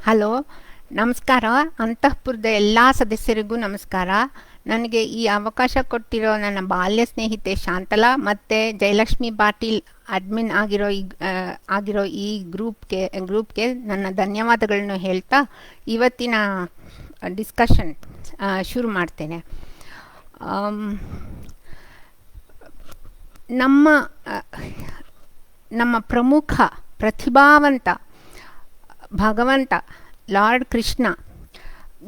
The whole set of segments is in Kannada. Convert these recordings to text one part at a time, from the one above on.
ಹಲೋ, ನಮಸ್ಕಾರ. ಅಂತಃಪುರದ ಎಲ್ಲ ಸದಸ್ಯರಿಗೂ ನಮಸ್ಕಾರ. ನನಗೆ ಈ ಅವಕಾಶ ಕೊಟ್ಟಿರೋ ನನ್ನ ಬಾಲ್ಯ ಸ್ನೇಹಿತೆ ಶಾಂತಲಾ ಮತ್ತು ಜಯಲಕ್ಷ್ಮಿ ಪಾಟೀಲ್ ಅಡ್ಮಿನ್ ಆಗಿರೋ ಈ ಗ್ರೂಪ್ಗೆ ನನ್ನ ಧನ್ಯವಾದಗಳನ್ನು ಹೇಳ್ತಾ ಇವತ್ತಿನ ಡಿಸ್ಕಷನ್ ಶುರು ಮಾಡ್ತೇನೆ. ನಮ್ಮ ಪ್ರಮುಖ ಪ್ರತಿಭಾವಂತ ಭಗವಂತ ಲಾರ್ಡ್ ಕೃಷ್ಣ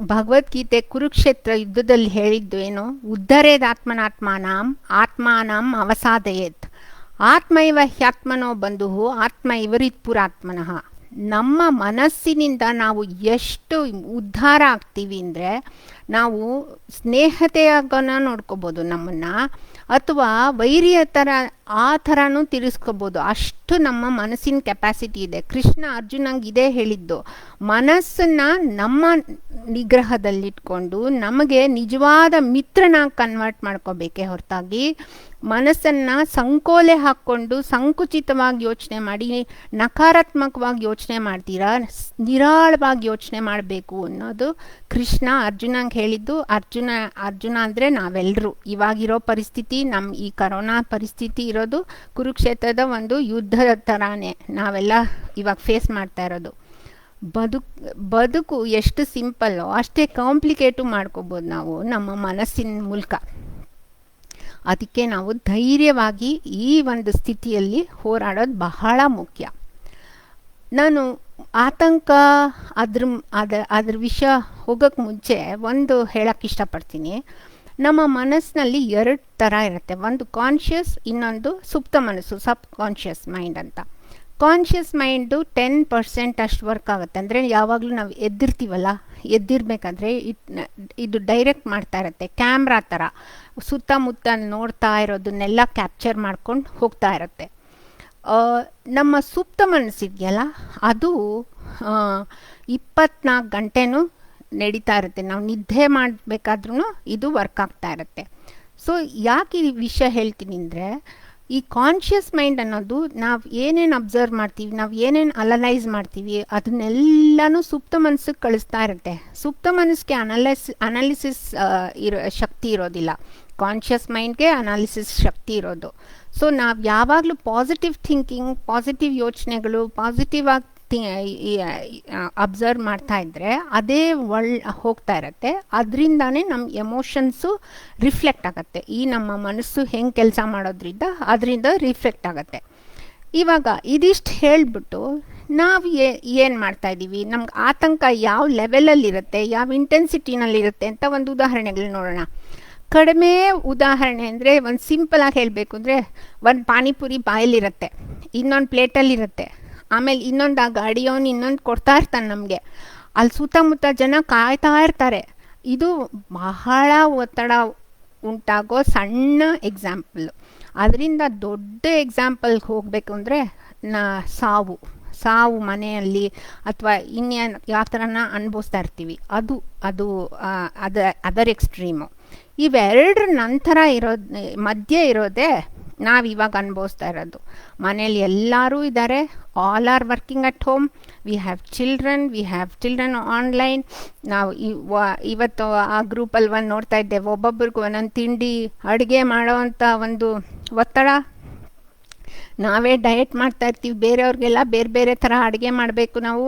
ಭಗವದ್ಗೀತೆ ಕುರುಕ್ಷೇತ್ರ ಯುದ್ಧದಲ್ಲಿ ಹೇಳಿದ್ದು ಏನು? ಆತ್ಮಾನಂ ಅವಸಾದಯೇತ್, ಆತ್ಮೈವ ಹ್ಯಾತ್ಮನೋ ಬಂಧು ಆತ್ಮ ಇವರಿತ್ಪುರಾತ್ಮನಃ. ನಮ್ಮ ಮನಸ್ಸಿನಿಂದ ನಾವು ಎಷ್ಟು ಉದ್ಧಾರ ಆಗ್ತೀವಿ ಅಂದರೆ, ನಾವು ಸ್ನೇಹತೆಯಾಗನ ನೋಡ್ಕೋಬೋದು ನಮ್ಮನ್ನು, ಅಥವಾ ವೈರಿಯ ಥರ ಆ ಥರನೂ ತಿರ್ಸ್ಕೋಬೋದು. ಅಷ್ಟು ನಮ್ಮ ಮನಸ್ಸಿನ ಕೆಪಾಸಿಟಿ ಇದೆ. ಕೃಷ್ಣ ಅರ್ಜುನಂಗೆ ಇದೇ ಹೇಳಿದ್ದು, ಮನಸ್ಸನ್ನು ನಮ್ಮ ನಿಗ್ರಹದಲ್ಲಿಟ್ಕೊಂಡು ನಮಗೆ ನಿಜವಾದ ಮಿತ್ರನಾಗಿ ಕನ್ವರ್ಟ್ ಮಾಡ್ಕೋಬೇಕೇ ಹೊರತಾಗಿ ಮನಸ್ಸನ್ನು ಸಂಕೋಲೆ ಹಾಕ್ಕೊಂಡು ಸಂಕುಚಿತವಾಗಿ ಯೋಚನೆ ಮಾಡಿ ನಕಾರಾತ್ಮಕವಾಗಿ ಯೋಚನೆ ಮಾಡ್ತೀರಾ, ನಿರಾಳವಾಗಿ ಯೋಚನೆ ಮಾಡಬೇಕು ಅನ್ನೋದು ಕೃಷ್ಣ ಅರ್ಜುನಂಗೆ ಹೇಳಿದ್ದು. ಅರ್ಜುನ ಅಂದರೆ ನಾವೆಲ್ಲರೂ. ಇವಾಗಿರೋ ಪರಿಸ್ಥಿತಿ, ನಮ್ಮ ಈ ಕರೋನಾ ಪರಿಸ್ಥಿತಿ ಇರೋದು ಕುರುಕ್ಷೇತ್ರದ ಒಂದು ಯುದ್ಧದ ಥರಾನೇ ನಾವೆಲ್ಲ ಇವಾಗ ಫೇಸ್ ಮಾಡ್ತಾ ಇರೋದು. ಬದುಕು ಎಷ್ಟು ಸಿಂಪಲ್ಲೋ ಅಷ್ಟೇ ಕಾಂಪ್ಲಿಕೇಟು ಮಾಡ್ಕೋಬೋದು ನಾವು ನಮ್ಮ ಮನಸ್ಸಿನ ಮೂಲಕ. ಅದಕ್ಕೆ ನಾವು ಧೈರ್ಯವಾಗಿ ಈ ಒಂದು ಸ್ಥಿತಿಯಲ್ಲಿ ಹೋರಾಡೋದು ಬಹಳ ಮುಖ್ಯ. ನಾನು ಆತಂಕ ಅದ್ರ ವಿಷಯ ಹೋಗೋಕ್ಕೆ ಮುಂಚೆ ಒಂದು ಹೇಳೋಕ್ಕೆ ಇಷ್ಟಪಡ್ತೀನಿ. ನಮ್ಮ ಮನಸ್ಸಿನಲ್ಲಿ 2 ಥರ ಇರುತ್ತೆ. ಒಂದು ಕಾನ್ಷಿಯಸ್, ಇನ್ನೊಂದು ಸುಪ್ತ ಮನಸ್ಸು, ಸಬ್ ಕಾನ್ಷಿಯಸ್ ಮೈಂಡ್ ಅಂತ. ಕಾನ್ಷಿಯಸ್ ಮೈಂಡು 10% ಅಷ್ಟು ವರ್ಕ್ ಆಗುತ್ತೆ. ಅಂದರೆ ಯಾವಾಗಲೂ ನಾವು ಎದ್ದಿರಬೇಕಾದ್ರೆ ಇದು ಡೈರೆಕ್ಟ್ ಮಾಡ್ತಾ ಇರುತ್ತೆ, ಕ್ಯಾಮ್ರಾ ಥರ ಸುತ್ತಮುತ್ತ ನೋಡ್ತಾ ಇರೋದನ್ನೆಲ್ಲ ಕ್ಯಾಪ್ಚರ್ ಮಾಡ್ಕೊಂಡು ಹೋಗ್ತಾ ಇರುತ್ತೆ. ನಮ್ಮ ಸುಪ್ತ ಮನಸ್ಸಿದೆಯಲ್ಲ, ಅದು 24 ಗಂಟೆನೂ ನಡೀತಾ ಇರುತ್ತೆ. ನಾವು ನಿದ್ದೆ ಮಾಡಬೇಕಾದ್ರೂ ಇದು ವರ್ಕ್ ಆಗ್ತಾ ಇರುತ್ತೆ. ಸೊ ಯಾಕೆ ಈ ವಿಷಯ ಹೇಳ್ತೀನಿ ಅಂದರೆ, ಈ ಕಾನ್ಷಿಯಸ್ ಮೈಂಡ್ ಅನ್ನೋದು ನಾವು ಏನೇನು ಅಬ್ಸರ್ವ್ ಮಾಡ್ತೀವಿ, ನಾವು ಏನೇನು ಅನಲೈಸ್ ಮಾಡ್ತೀವಿ, ಅದನ್ನೆಲ್ಲನೂ ಸುಪ್ತ ಮನಸ್ಸಿಗೆ ಕಳಿಸ್ತಾ ಇರುತ್ತೆ. ಸುಪ್ತ ಮನಸ್ಸಿಗೆ ಅನಾಲಿಸಿಸ್ ಶಕ್ತಿ ಇರೋದಿಲ್ಲ, ಕಾನ್ಷಿಯಸ್ ಮೈಂಡ್ಗೆ ಅನಾಲಿಸಿಸ್ ಶಕ್ತಿ ಇರೋದು. ಸೊ ನಾವು ಯಾವಾಗಲೂ ಪಾಸಿಟಿವ್ ಥಿಂಕಿಂಗ್, ಪಾಸಿಟಿವ್ ಯೋಚನೆಗಳು, ಪಾಸಿಟಿವ್ ಆಗಿ ಅಬ್ಸರ್ವ್ ಮಾಡ್ತಾ ಇದ್ದರೆ ಅದೇ ಹೋಗ್ತಾ ಇರುತ್ತೆ. ಅದರಿಂದಾನೇ ನಮ್ಮ ಎಮೋಷನ್ಸು ರಿಫ್ಲೆಕ್ಟ್ ಆಗುತ್ತೆ. ಈ ನಮ್ಮ ಮನಸ್ಸು ಹೆಂಗೆ ಕೆಲಸ ಮಾಡೋದ್ರಿಂದ ಅದರಿಂದ ರಿಫ್ಲೆಕ್ಟ್ ಆಗುತ್ತೆ. ಇವಾಗ ಇದಿಷ್ಟು ಹೇಳಿಬಿಟ್ಟು ನಾವು ಏನು ಮಾಡ್ತಾಯಿದ್ದೀವಿ, ನಮ್ಗೆ ಆತಂಕ ಯಾವ ಲೆವೆಲಲ್ಲಿರುತ್ತೆ, ಯಾವ ಇಂಟೆನ್ಸಿಟಿನಲ್ಲಿರುತ್ತೆ ಅಂತ ಒಂದು ಉದಾಹರಣೆಗಳು ನೋಡೋಣ. ಕಡಿಮೆ ಉದಾಹರಣೆ ಅಂದರೆ, ಒಂದು ಸಿಂಪಲಾಗಿ ಹೇಳಬೇಕು ಅಂದರೆ, ಒಂದು ಪಾನಿಪುರಿ ಬಾಯಲ್ಲಿರುತ್ತೆ, ಇನ್ನೊಂದು ಪ್ಲೇಟಲ್ಲಿರುತ್ತೆ, ಆಮೇಲೆ ಇನ್ನೊಂದು ಆ ಗಾಡಿಯವನು ಇನ್ನೊಂದು ಕೊಡ್ತಾ ಇರ್ತಾನೆ ನಮಗೆ. ಅಲ್ಲಿ ಸುತ್ತಮುತ್ತ ಜನ ಕಾಯ್ತಾ ಇರ್ತಾರೆ. ಇದು ಬಹಳ ಒತ್ತಡ ಉಂಟಾಗೋ ಸಣ್ಣ ಎಕ್ಸಾಂಪಲ್ಲು. ಅದರಿಂದ ದೊಡ್ಡ ಎಕ್ಸಾಂಪಲ್ಗೆ ಹೋಗಬೇಕು ಅಂದರೆ ಸಾವು ಮನೆಯಲ್ಲಿ ಅಥವಾ ಇನ್ನೇನು ಯಾವ ಥರನ ಅನುಭವಿಸ್ತಾ ಇರ್ತೀವಿ, ಅದು ಅದರ್ ಎಕ್ಸ್ಟ್ರೀಮು. ಇವೆರಡರ ನಂತರ ಮಧ್ಯೆ ಇರೋದೇ ನಾವಿವಾಗ ಅನುಭವಿಸ್ತಾ ಇರೋದು. ಮನೇಲಿ ಎಲ್ಲರೂ ಇದ್ದಾರೆ, all are working at home, we have children online. ನಾವು ಇವತ್ತು ಆ ಗ್ರೂಪಲ್ಲಿ ನೋಡ್ತಾ ಇದ್ದೇವೆ, ಒಬ್ಬೊಬ್ರಿಗೂ ಒಂದೊಂದು ತಿಂಡಿ ಅಡುಗೆ ಮಾಡೋವಂಥ ಒಂದು ಒತ್ತಡ. ನಾವೇ ಡಯಟ್ ಮಾಡ್ತಾ ಇರ್ತೀವಿ, ಬೇರೆಯವ್ರಿಗೆಲ್ಲ ಬೇರೆ ಬೇರೆ ಥರ ಅಡುಗೆ ಮಾಡಬೇಕು ನಾವು.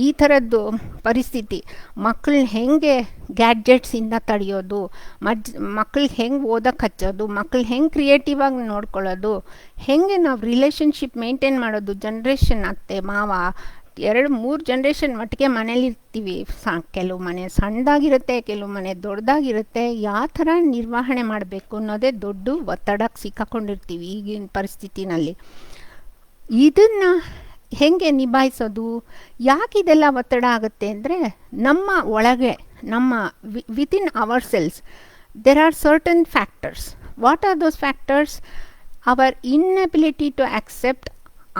ಈ ಥರದ್ದು ಪರಿಸ್ಥಿತಿ. ಮಕ್ಕಳನ್ನ ಹೆಂಗೆ ಗ್ಯಾಡ್ಜೆಟ್ಸಿಂದ ತಡೆಯೋದು, ಮಕ್ಕಳಿಗೆ ಹೆಂಗೆ ಓದೋಕ್ಕೆ ಹಚ್ಚೋದು, ಮಕ್ಕಳು ಹೆಂಗೆ ಕ್ರಿಯೇಟಿವ್ ಆಗಿ ನೋಡ್ಕೊಳ್ಳೋದು, ಹೆಂಗೆ ನಾವು ರಿಲೇಷನ್ಶಿಪ್ ಮೇಂಟೈನ್ ಮಾಡೋದು. ಜನ್ರೇಷನ್ ಅತ್ತೆ ಮಾವ 2-3 ಜನ್ರೇಷನ್ ಒಟ್ಟಿಗೆ ಮನೇಲಿರ್ತೀವಿ. ಕೆಲವು ಮನೆ ಸಣ್ಣದಾಗಿರುತ್ತೆ, ಕೆಲವು ಮನೆ ದೊಡ್ಡದಾಗಿರುತ್ತೆ. ಯಾವ ಥರ ನಿರ್ವಹಣೆ ಮಾಡಬೇಕು ಅನ್ನೋದೇ ದೊಡ್ಡ ಒತ್ತಡಕ್ಕೆ ಸಿಕ್ಕಾಕೊಂಡಿರ್ತೀವಿ ಈಗಿನ ಪರಿಸ್ಥಿತಿನಲ್ಲಿ. ಇದನ್ನು ಹೆಂಗೆ ನಿಭಾಯಿಸೋದು? ಯಾಕಿದೆಲ್ಲ ಒತ್ತಡ ಆಗುತ್ತೆ ಅಂದರೆ, ನಮ್ಮ ಒಳಗೆ, ನಮ್ಮ within ourselves there are certain factors. What are those factors? Our inability to accept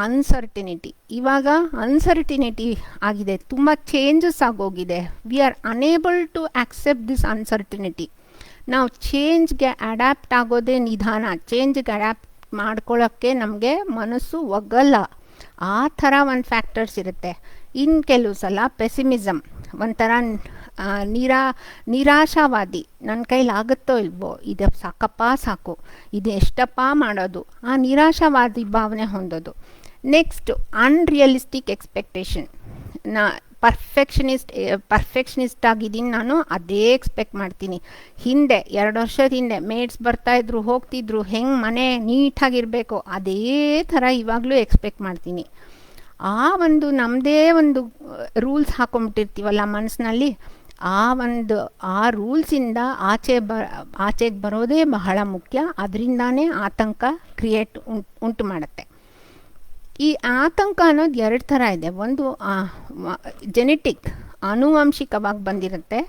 uncertainty. ಇವಾಗ ಅನ್ಸರ್ಟಿನಿಟಿ ಆಗಿದೆ, ತುಂಬ ಚೇಂಜಸ್ ಆಗೋಗಿದೆ. We are unable to accept this uncertainty. ನಾವು ಚೇಂಜ್ಗೆ ಅಡ್ಯಾಪ್ಟ್ ಆಗೋದೇ ನಿಧಾನ. ಚೇಂಜ್ಗೆ ಅಡ್ಯಾಪ್ಟ್ ಮಾಡ್ಕೊಳ್ಳೋಕ್ಕೆ ನಮಗೆ ಮನಸ್ಸು ಒಗ್ಗಲ್ಲ. ಆ ಥರ ಒಂದು ಫ್ಯಾಕ್ಟರ್ಸ್ ಇರುತ್ತೆ. ಇನ್ನು ಕೆಲವು ಸಲ ಪೆಸಿಮಿಸಮ್, ಒಂಥರ ನಿರಾಶಾವಾದಿ, ನನ್ನ ಕೈಲಾಗುತ್ತೋ ಇಲ್ವೋ, ಇದು ಸಾಕಪ್ಪ ಸಾಕು, ಇದು ಎಷ್ಟಪ್ಪ ಮಾಡೋದು, ಆ ನಿರಾಶಾವಾದಿ ಭಾವನೆ ಹೊಂದೋದು. Next unrealistic expectation. ಪರ್ಫೆಕ್ಷನಿಸ್ಟ್ ಆಗಿದ್ದೀನಿ ನಾನು, ಅದೇ ಎಕ್ಸ್ಪೆಕ್ಟ್ ಮಾಡ್ತೀನಿ. ಹಿಂದೆ 2 ವರ್ಷದ ಹಿಂದೆ ಮೇಡ್ಸ್ ಬರ್ತಾಯಿದ್ರು ಹೋಗ್ತಿದ್ರು, ಹೆಂಗೆ ಮನೆ ನೀಟಾಗಿರಬೇಕು ಅದೇ ಥರ ಇವಾಗಲೂ ಎಕ್ಸ್ಪೆಕ್ಟ್ ಮಾಡ್ತೀನಿ. ಆ ಒಂದು ನಮ್ಮದೇ ಒಂದು ರೂಲ್ಸ್ ಹಾಕೊಂಬಿಟ್ಟಿರ್ತೀವಲ್ಲ ಮನಸ್ಸಿನಲ್ಲಿ, ಆ ರೂಲ್ಸಿಂದ ಆಚೆಗೆ ಬರೋದೇ ಬಹಳ ಮುಖ್ಯ. ಅದರಿಂದಾನೇ ಆತಂಕ ಉಂಟು ಮಾಡುತ್ತೆ. ಈ ಆತಂಕ ಅನ್ನೋದು 2 ಥರ ಇದೆ. ಒಂದು ಜೆನೆಟಿಕ್, ಆನುವಂಶಿಕವಾಗಿ ಬಂದಿರುತ್ತೆ,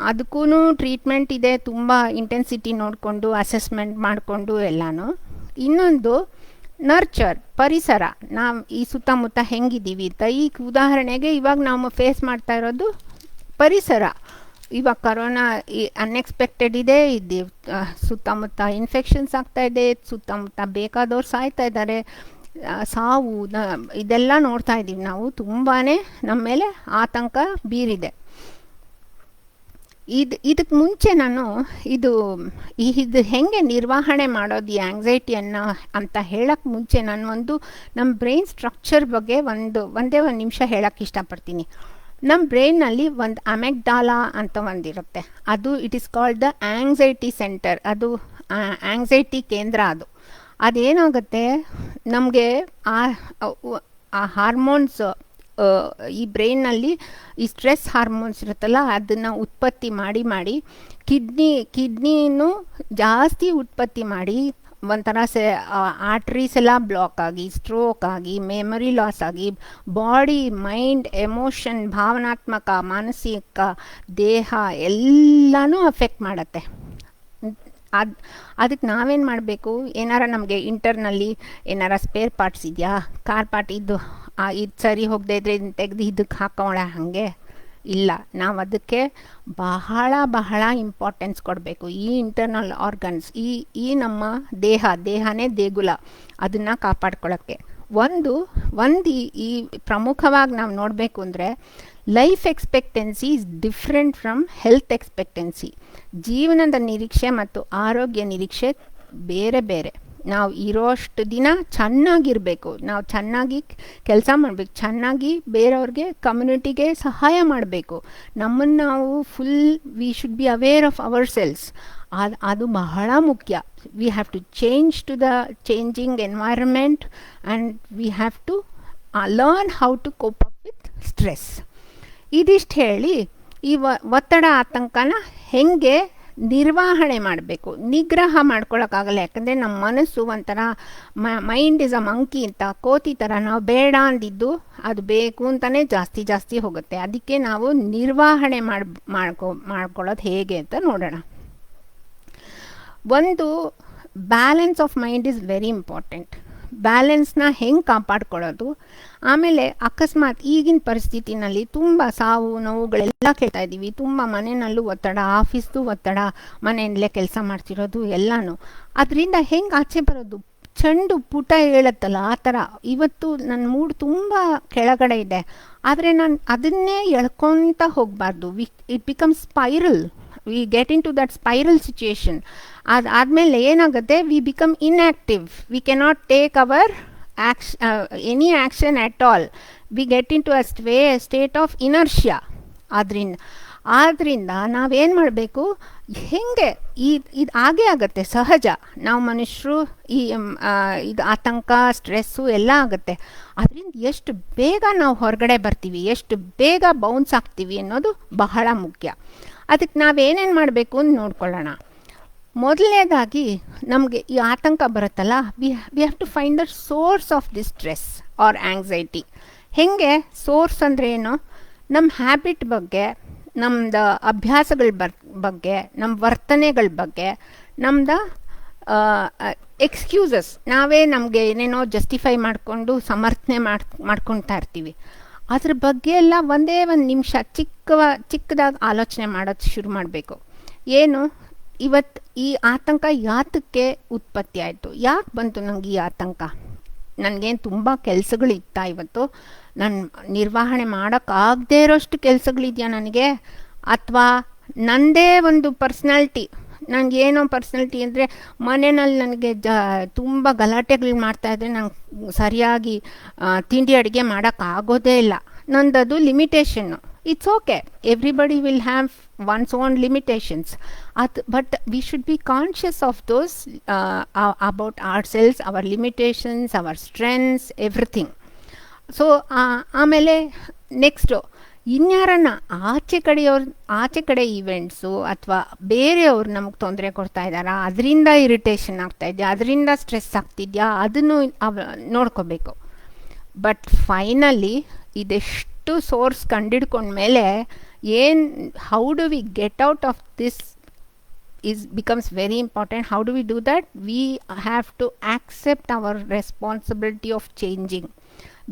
ಅದಕ್ಕೂ ಟ್ರೀಟ್ಮೆಂಟ್ ಇದೆ, ತುಂಬ ಇಂಟೆನ್ಸಿಟಿ ನೋಡಿಕೊಂಡು ಅಸೆಸ್ಮೆಂಟ್ ಮಾಡಿಕೊಂಡು ಎಲ್ಲನೂ. ಇನ್ನೊಂದು ನರ್ಚರ್, ಪರಿಸರ, ನಾವು ಈ ಸುತ್ತಮುತ್ತ ಹೆಂಗಿದ್ದೀವಿ ಅಂತ. ಈಗ ಉದಾಹರಣೆಗೆ ಇವಾಗ ನಾವು ಫೇಸ್ ಮಾಡ್ತಾ ಇರೋದು ಪರಿಸರ. ಇವಾಗ ಕರೋನಾ ಅನ್ಎಕ್ಸ್ಪೆಕ್ಟೆಡ್ ಇದೆ, ಇದು ಸುತ್ತಮುತ್ತ ಇನ್ಫೆಕ್ಷನ್ಸ್ ಆಗ್ತಾ ಇದೆ, ಸುತ್ತಮುತ್ತ ಬೇಕಾದವ್ರು ಸಾಯ್ತಾ ಇದ್ದಾರೆ, ಸಾವು ಇದೆಲ್ಲ ನೋಡ್ತಾ ಇದ್ದೀವಿ ನಾವು. ತುಂಬಾ ನಮ್ಮ ಮೇಲೆ ಆತಂಕ ಬೀರಿದೆ. ಇದಕ್ಕೆ ಮುಂಚೆ ನಾನು ಇದು ಹೆಂಗೆ ನಿರ್ವಹಣೆ ಮಾಡೋದು ಈ ಆ್ಯಂಗ್ಸೈಟಿಯನ್ನು ಅಂತ ಹೇಳೋಕ್ಕೆ ಮುಂಚೆ ನಾನು ನಮ್ಮ ಬ್ರೈನ್ ಸ್ಟ್ರಕ್ಚರ್ ಬಗ್ಗೆ ಒಂದೇ ಒಂದು ನಿಮಿಷ ಹೇಳೋಕ್ಕೆ ಇಷ್ಟಪಡ್ತೀನಿ. ನಮ್ಮ ಬ್ರೈನ್ನಲ್ಲಿ ಒಂದು ಅಮೆಗ್ಡಾಲಾ ಅಂತ ಒಂದಿರುತ್ತೆ, ಅದು it is called the anxiety centre. ಅದು ಆ್ಯಂಗ್ಸೈಟಿ ಕೇಂದ್ರ. ಅದೇನಾಗುತ್ತೆ, ನಮಗೆ ಆ ಹಾರ್ಮೋನ್ಸ್, ಈ ಬ್ರೈನ್ನಲ್ಲಿ ಈ ಸ್ಟ್ರೆಸ್ ಹಾರ್ಮೋನ್ಸ್ ಇರುತ್ತಲ್ಲ, ಅದನ್ನು ಉತ್ಪತ್ತಿ ಮಾಡಿ ಕಿಡ್ನಿನೂ ಜಾಸ್ತಿ ಉತ್ಪತ್ತಿ ಮಾಡಿ ಒಂಥರ ಆರ್ಟ್ರೀಸ್ ಎಲ್ಲ ಬ್ಲಾಕ್ ಆಗಿ, ಸ್ಟ್ರೋಕ್ ಆಗಿ, ಮೆಮೊರಿ ಲಾಸ್ ಆಗಿ, ಬಾಡಿ, ಮೈಂಡ್, ಎಮೋಷನ್, ಭಾವನಾತ್ಮಕ, ಮಾನಸಿಕ, ದೇಹ ಎಲ್ಲನೂ ಅಫೆಕ್ಟ್ ಮಾಡುತ್ತೆ. ಅದಕ್ಕೆ ನಾವೇನು ಮಾಡಬೇಕು, ಏನಾರ ನಮಗೆ ಇಂಟರ್ನಲ್ಲಿ ಏನಾರ ಸ್ಪೇರ್ ಪಾರ್ಟ್ಸ್ ಇದೆಯಾ, ಕಾರ್ ಪಾರ್ಟ್ ಇದು ಸರಿ ಹೋಗದೆ ಇದ್ರೆ ಇದನ್ನು ತೆಗೆದು ಇದಕ್ಕೆ ಹಾಕೋಣ, ಹಾಗೆ ಇಲ್ಲ. ನಾವು ಅದಕ್ಕೆ ಬಹಳ ಇಂಪಾರ್ಟೆನ್ಸ್ ಕೊಡಬೇಕು. ಈ ಇಂಟರ್ನಲ್ ಆರ್ಗನ್ಸ್, ಈ ನಮ್ಮ ದೇಹನೇ ದೇಗುಲ, ಅದನ್ನು ಕಾಪಾಡ್ಕೊಳ್ಳೋಕ್ಕೆ. ಒಂದು ಈ ಪ್ರಮುಖವಾಗಿ ನಾವು ನೋಡಬೇಕು ಅಂದರೆ, life expectancy is different from health expectancy. ಜೀವನದ ನಿರೀಕ್ಷೆ ಮತ್ತು ಆರೋಗ್ಯ ನಿರೀಕ್ಷೆ ಬೇರೆ ಬೇರೆ. ನಾವು ಇರೋಷ್ಟು ದಿನ ಚೆನ್ನಾಗಿರಬೇಕು, ನಾವು ಚೆನ್ನಾಗಿ ಕೆಲಸ ಮಾಡಬೇಕು, ಚೆನ್ನಾಗಿ ಬೇರೆಯವ್ರಿಗೆ, ಕಮ್ಯುನಿಟಿಗೆ ಸಹಾಯ ಮಾಡಬೇಕು. ನಮ್ಮನ್ನು ನಾವು we should be aware of ourselves. ಅದು ಬಹಳ ಮುಖ್ಯ. We have to change to the changing environment and we have to learn how to cope up with stress. ಇದಿಷ್ಟು ಹೇಳಿ, ಈ ಒತ್ತಡ ಆತಂಕನ ಹೆಂಗೆ ನಿರ್ವಹಣೆ ಮಾಡಬೇಕು, ನಿಗ್ರಹ ಮಾಡ್ಕೊಳ್ಳೋಕ್ಕಾಗಲ್ಲ. ಯಾಕಂದರೆ ನಮ್ಮ ಮನಸ್ಸು ಒಂಥರ ಮೈಂಡ್ ಇಸ್ ಅ ಮಂಕಿ ಅಂತ, ಕೋತಿ ಥರ. ನಾವು ಬೇಡ ಅಂದಿದ್ದು ಅದು ಬೇಕು ಅಂತಲೇ ಜಾಸ್ತಿ ಹೋಗುತ್ತೆ. ಅದಕ್ಕೆ ನಾವು ನಿರ್ವಹಣೆ ಮಾಡ್ಕೊಳ್ಳೋದು ಹೇಗೆ ಅಂತ ನೋಡೋಣ. ಒಂದು balance of mind is very important. ಬ್ಯಾಲೆನ್ಸ್ನ ಹೆಂಗೆ ಕಾಪಾಡ್ಕೊಳ್ಳೋದು. ಆಮೇಲೆ ಅಕಸ್ಮಾತ್ ಈಗಿನ ಪರಿಸ್ಥಿತಿನಲ್ಲಿ ತುಂಬ ಸಾವು ನೋವುಗಳೆಲ್ಲ ಕೇಳ್ತಾ ಇದ್ದೀವಿ. ತುಂಬ ಮನೆಯಲ್ಲೂ ಒತ್ತಡ, ಆಫೀಸ್ದು ಒತ್ತಡ, ಮನೆಯಲ್ಲೇ ಕೆಲಸ ಮಾಡ್ತಿರೋದು ಎಲ್ಲನೂ. ಅದರಿಂದ ಹೆಂಗೆ ಆಚೆ ಬರೋದು? ಚೆಂಡು ಪುಟ ಹೇಳುತ್ತಲ್ಲ ಆ ಥರ. ಇವತ್ತು ನನ್ನ ಮೂಡ್ ತುಂಬ ಕೆಳಗಡೆ ಇದೆ, ಆದರೆ ನಾನು ಅದನ್ನೇ ಎಳ್ಕೊತ ಹೋಗಬಾರ್ದು. It become spiral. We get into that spiral situation. ಅದಾದಮೇಲೆ ಏನಾಗುತ್ತೆ, we become inactive. We cannot take our any action at all. We get into a state of inertia. ಆದ್ದರಿಂದ ನಾವೇನು ಮಾಡಬೇಕು, ಹೆಂಗೆ ಇದು ಆಗೇ ಆಗುತ್ತೆ, ಸಹಜ. ನಾವು ಮನುಷ್ಯರು ಇದು ಆತಂಕ, ಸ್ಟ್ರೆಸ್ಸು ಎಲ್ಲ ಆಗುತ್ತೆ. ಅದರಿಂದ ಎಷ್ಟು ಬೇಗ ನಾವು ಹೊರಗಡೆ ಬರ್ತೀವಿ, ಎಷ್ಟು ಬೇಗ ಬೌನ್ಸ್ ಆಗ್ತೀವಿ ಅನ್ನೋದು ಬಹಳ ಮುಖ್ಯ. ಅದಕ್ಕೆ ನಾವೇನೇನು ಮಾಡಬೇಕು ಅಂತ ನೋಡ್ಕೊಳ್ಳೋಣ. ಮೊದಲನೇದಾಗಿ ನಮಗೆ ಈ ಆತಂಕ ಬರುತ್ತಲ್ಲ, we have to find the source of this stress or anxiety. ಹೇಗೆ ಸೋರ್ಸ್ ಅಂದರೆ ಏನು? ನಮ್ಮ ಹ್ಯಾಬಿಟ್ ಬಗ್ಗೆ, ನಮ್ಮದು ಅಭ್ಯಾಸಗಳ ಬಗ್ಗೆ, ನಮ್ಮ ವರ್ತನೆಗಳ ಬಗ್ಗೆ, ನಮ್ಮದು ಎಕ್ಸ್ಕ್ಯೂಸಸ್, ನಾವೇ ನಮಗೆ ಏನೇನೋ ಜಸ್ಟಿಫೈ ಮಾಡಿಕೊಂಡು ಸಮರ್ಥನೆ ಮಾಡ್ಕೊತಾ ಇರ್ತೀವಿ. ಅದ್ರ ಬಗ್ಗೆ ಎಲ್ಲ ಒಂದೇ ಒಂದು ನಿಮಿಷ ಚಿಕ್ಕದಾಗಿ ಆಲೋಚನೆ ಮಾಡೋದು ಶುರು ಮಾಡಬೇಕು. ಏನು, ಇವತ್ತು ಈ ಆತಂಕ ಯಾತಕ್ಕೆ ಉತ್ಪತ್ತಿ ಆಯಿತು? ಯಾಕೆ ಬಂತು ನನಗೆ ಈ ಆತಂಕ? ನನಗೇನು ತುಂಬ ಕೆಲಸಗಳಿತ್ತ ಇವತ್ತು? ನಾನು ನಿರ್ವಹಣೆ ಮಾಡೋಕ್ಕಾಗದೇ ಇರೋಷ್ಟು ಕೆಲಸಗಳಿದೆಯಾ ನನಗೆ, ಅಥವಾ ನನ್ನದೇ ಒಂದು ಪರ್ಸ್ನಾಲಿಟಿ, ನನಗೇನೋ ಪರ್ಸ್ನಾಲಿಟಿ ಅಂದರೆ ಮನೆಯಲ್ಲಿ ನನಗೆ ತುಂಬ ಗಲಾಟೆಗಳು ಮಾಡ್ತಾಯಿದ್ರೆ ನಂಗೆ ಸರಿಯಾಗಿ ತಿಂಡಿ ಅಡುಗೆ ಮಾಡೋಕ್ಕಾಗೋದೇ ಇಲ್ಲ, ನಂದದು limitation. It's okay, everybody will have one's own limitations. But we should be conscious of those about ourselves, our limitations, our strengths, everything. So ಆಮೇಲೆ ನೆಕ್ಸ್ಟು ಇನ್ಯಾರನ್ನ ಆಚೆ ಕಡೆ ಈವೆಂಟ್ಸು ಅಥವಾ ಬೇರೆಯವ್ರು ನಮಗೆ ತೊಂದರೆ ಕೊಡ್ತಾ ಇದ್ದಾರಾ, ಅದರಿಂದ ಇರಿಟೇಷನ್ ಆಗ್ತಾಯಿದೆಯಾ, ಅದರಿಂದ ಸ್ಟ್ರೆಸ್ ಆಗ್ತಿದೆಯಾ, ಅದನ್ನು ನೋಡ್ಕೋಬೇಕು. ಬಟ್ ಫೈನಲಿ ಇದೆಷ್ಟು ಸೋರ್ಸ್ ಕಂಡಿಡ್ಕೊಂಡ್ಮೇಲೆ how do we get out of this becomes very important. How do we do that? We have to accept our responsibility of changing.